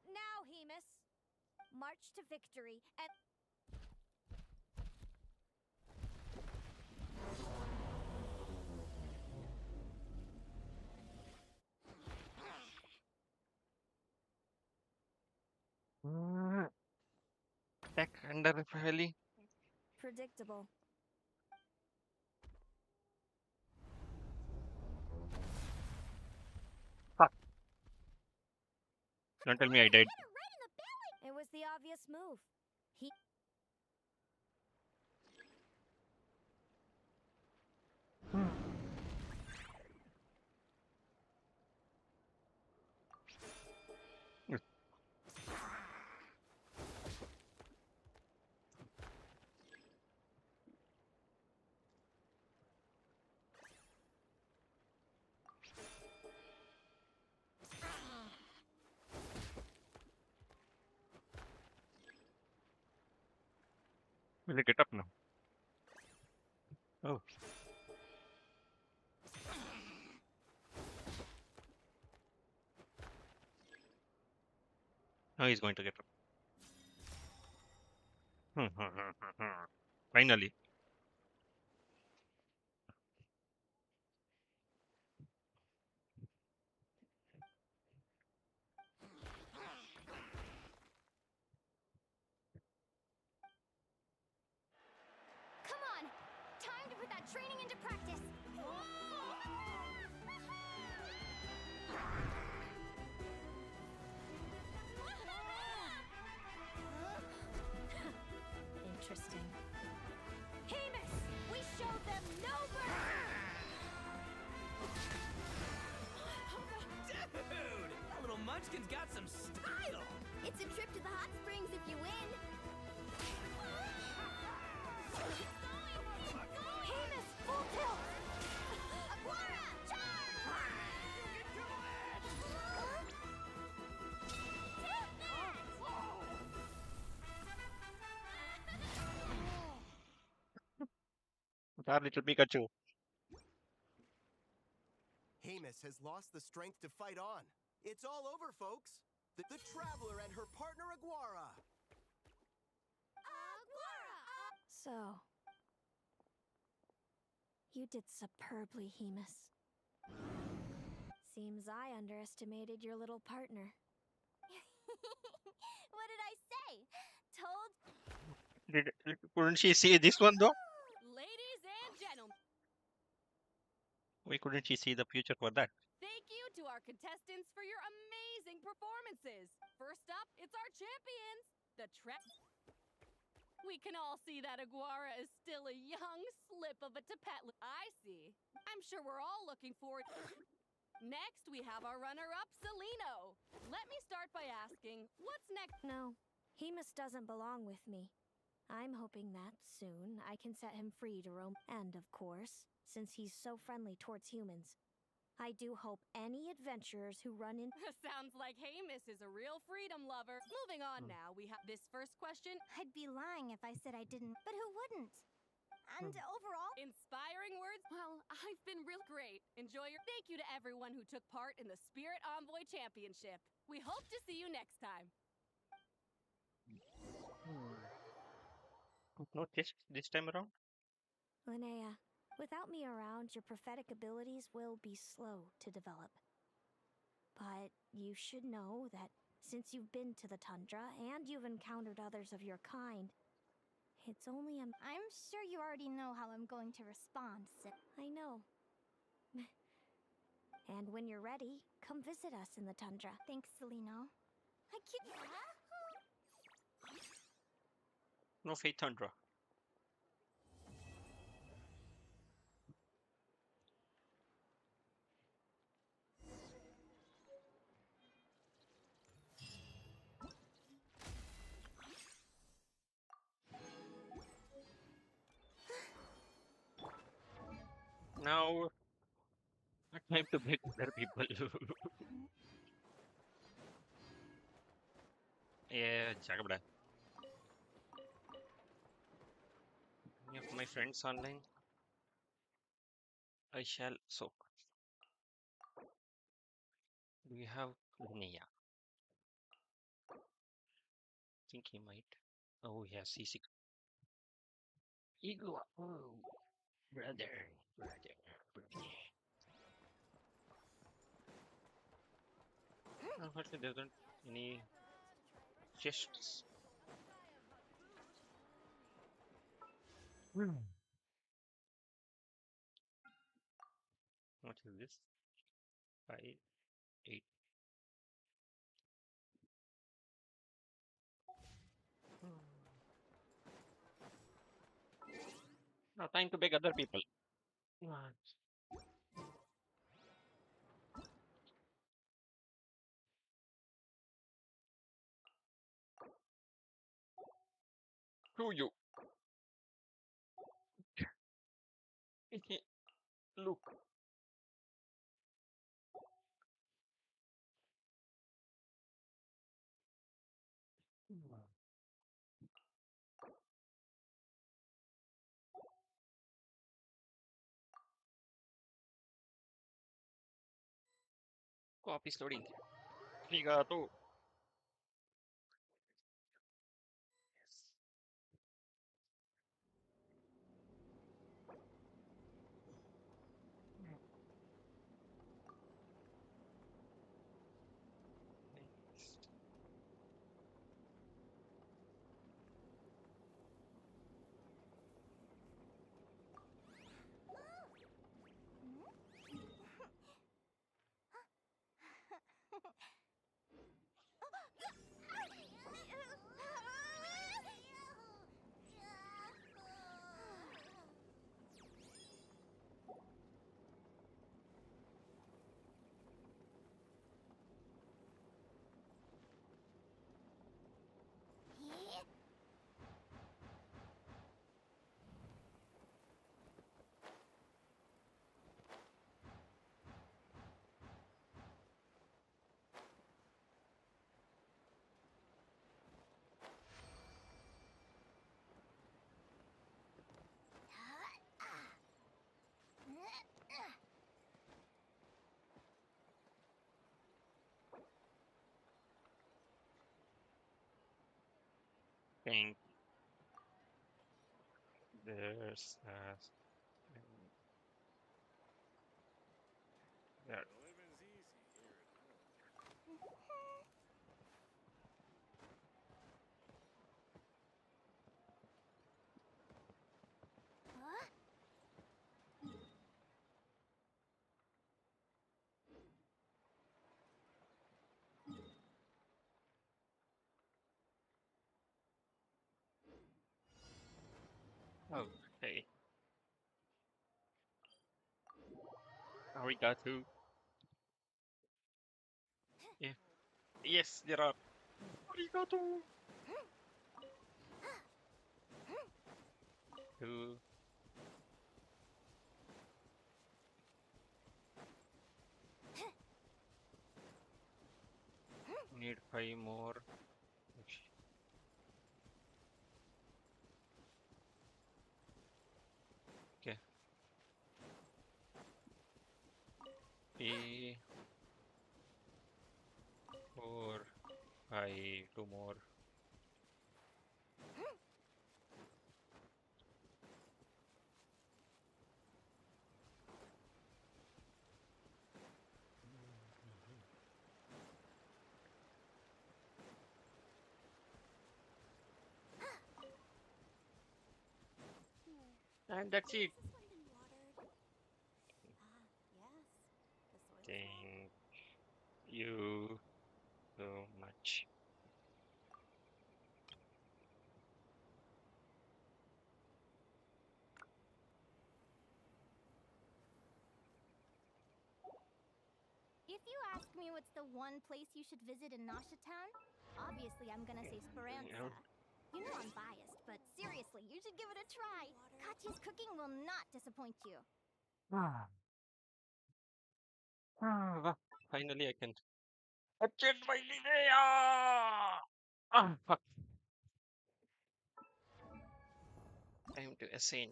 Now, Hemus, march to victory and. Attack under heavily. Predictable. Fuck. Don't tell me I died. It was the obvious move. He. Yes. Will I get up now? Oh. Now he's going to get up. Finally. Come on! Time to put that training into practice! Interesting. Hemus! We showed them no Dude! That little munchkin's got some style! It's a trip to the hot springs if you win! Hemus, full tilt! Aguara, charge! Our little Pikachu. Hemus has lost the strength to fight on. It's all over, folks. The Traveler and her partner Aguara. So, you did superbly, Hemus. Seems I underestimated your little partner. What did I say? Told. Couldn't she see this one though? Ladies and gentlemen, Why couldn't she see the future for that? thank you to our contestants for your amazing performances. First up, it's our champions, the We can all see that Aguara is still a young slip of a Tapetli. I see. I'm sure we're all looking forward. Next, we have our runner-up, Celino. Let me start by asking, what's next? No, Hemus doesn't belong with me. I'm hoping that soon I can set him free to roam. And of course, since he's so friendly towards humans, I do hope any adventurers who run in. Sounds like Hemus is a real freedom lover. Moving on now, we have this first question. I'd be lying if I said I didn't, but who wouldn't? And overall, Inspiring words? Well, I've been real great. Enjoy your. Thank you to everyone who took part in the Spirit Envoy Championship. We hope to see you next time. No test this time around? Linnea, without me around, your prophetic abilities will be slow to develop. But you should know that since you've been to the tundra and you've encountered others of your kind, it's only a. I'm sure you already know how I'm going to respond, Sid. I know. And when you're ready, come visit us in the tundra. Thanks, Celino. I keep. No Faith Tundra. Now, time to beg other people. Yeah, Jagabda. Any of my friends online? I shall. So, do you have Linnea? Think he might. Oh, yeah, C6. Ego. Oh, brother. Brother. Brother. Unfortunately, there aren't any chests. Hmm. What is this? 5, 8. Hmm. Now, time to beg other people. What? To you. Look. Copy loading. Arigato. Yes. Next. Think there's there. Oh, hey. Arigato. Yeah. Yes, there are. Arigato. Two. Need 5 more. Okay. 3, 4, 5. 2 more. And that's it. Thank you so much. If you ask me what's the one place you should visit in Nasha Town, obviously I'm gonna say Speranza. You know I'm biased, but seriously, you should give it a try. Katya's cooking will not disappoint you. Ah. Finally, I can achieve my Linnea! Fuck. Time to ascend.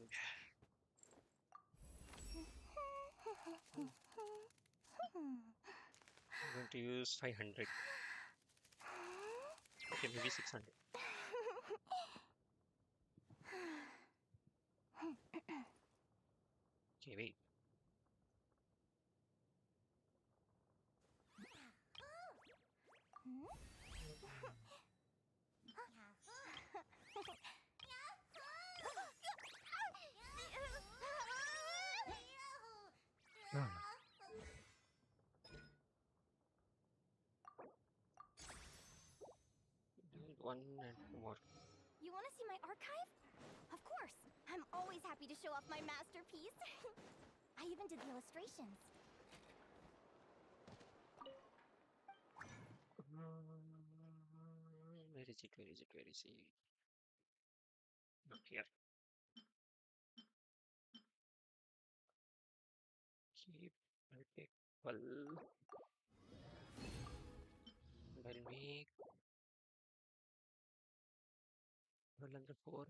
I'm going to use 500. Okay, maybe 600. Okay, wait. One and more. You want to see my archive? Of course. I'm always happy to show off my masterpiece. I even did the illustrations. Where is it? Where is it? Where is it? Not here. Keep. I'll take 12. I'll make 12 and 4.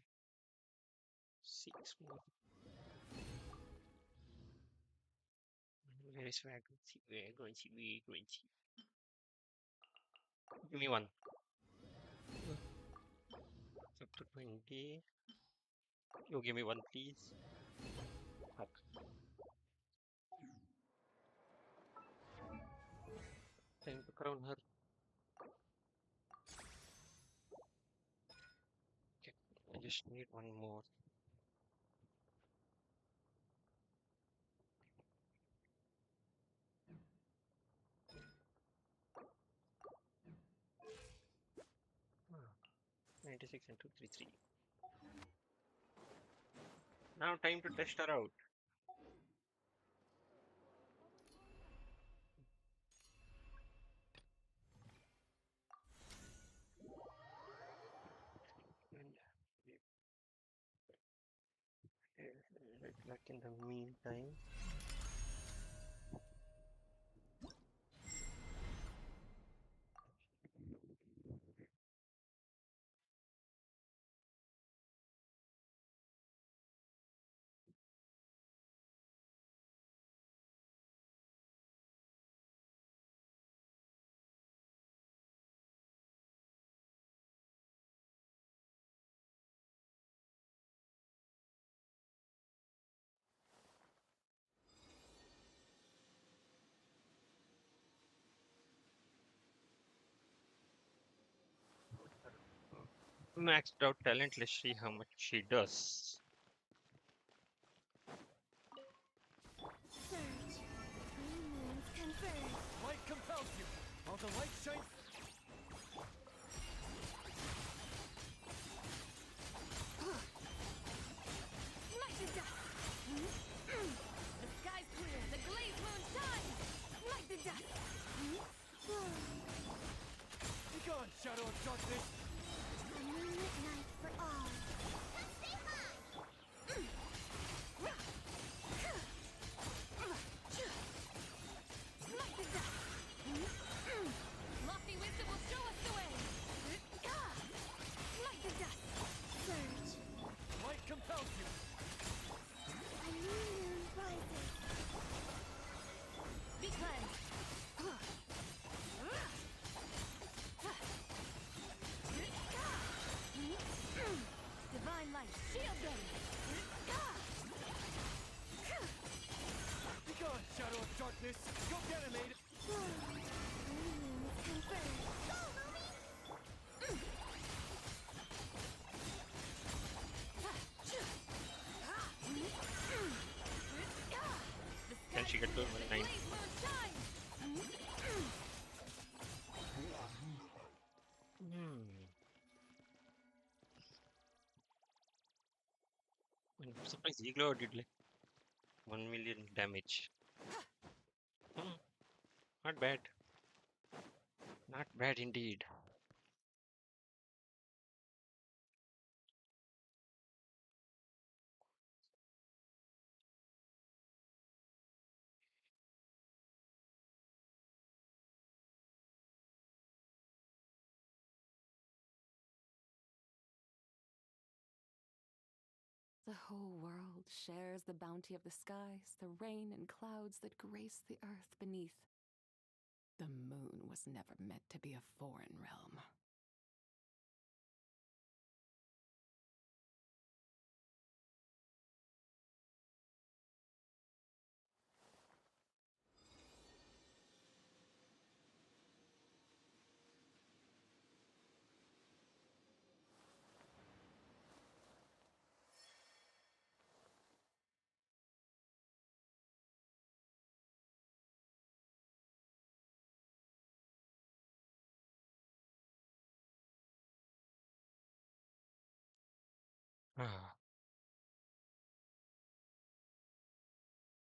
6 more. Where is vacancy? Vacancy. Give me one. Up to 20. You give me one, please. Fuck. Time to crown her. Okay, I just need one more. Ah, 96 and 233. Now time to test her out. And like in the meantime. Maxed out talent, let's see how much she does. Surge. 3 moons converge. Light compels you. All the light shines. Light the dust. The sky's clear. The glazed moon shines. Light the dust. Be gone, shadow of darkness. A moonlit night for all. Light the dust. Lofty wisdom will show us the way. Light the dust. Surge. Light compels you. A new moon rises. Be cleansed. Divine light, shield them. Be gone, shadow of darkness. Go get him, Ada. 3 moons converge. Can she get to 9? I'm surprised Iglo did like 1 million damage. Not bad. Not bad indeed. The whole world shares the bounty of the skies, the rain and clouds that grace the earth beneath. The moon was never meant to be a foreign realm. Ah,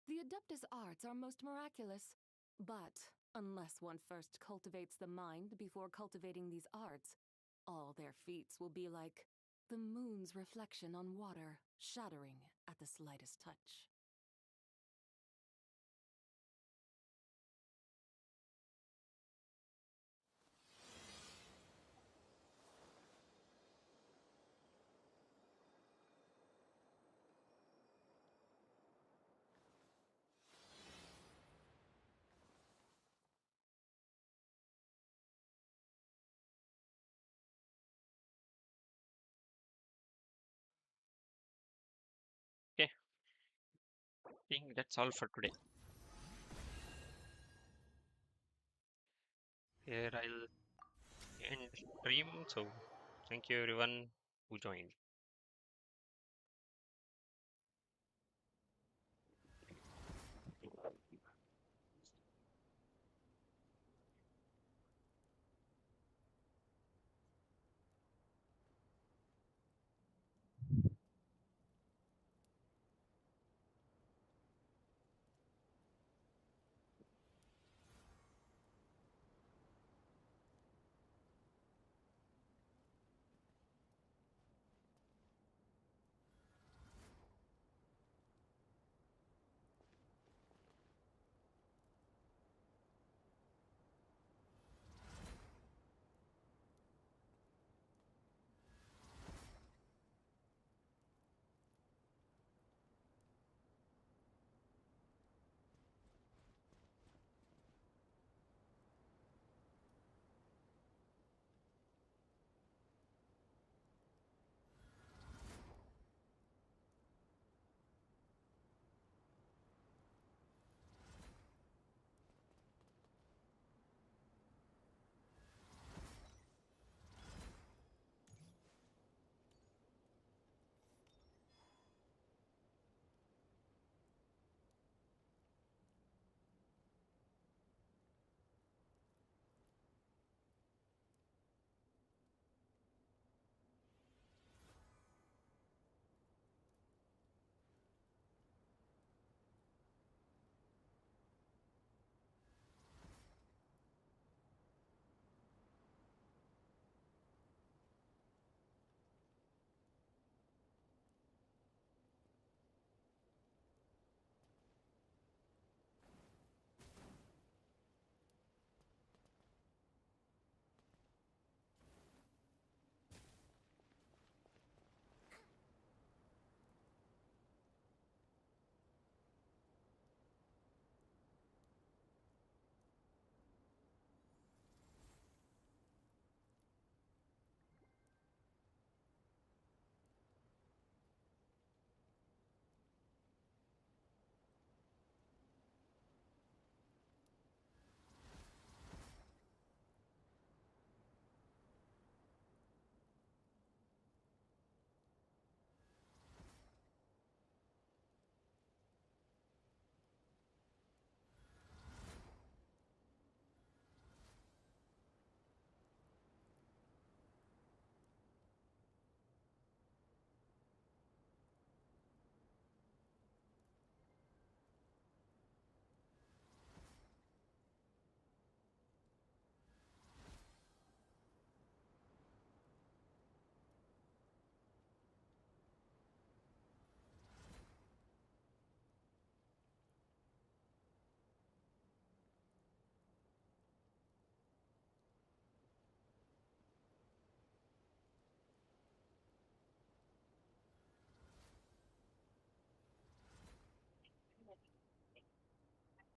The Adeptus arts are most miraculous. But unless one first cultivates the mind before cultivating these arts, all their feats will be like the moon's reflection on water, shattering at the slightest touch. okay, I think that's all for today. Here I'll end the stream. So thank you everyone who joined.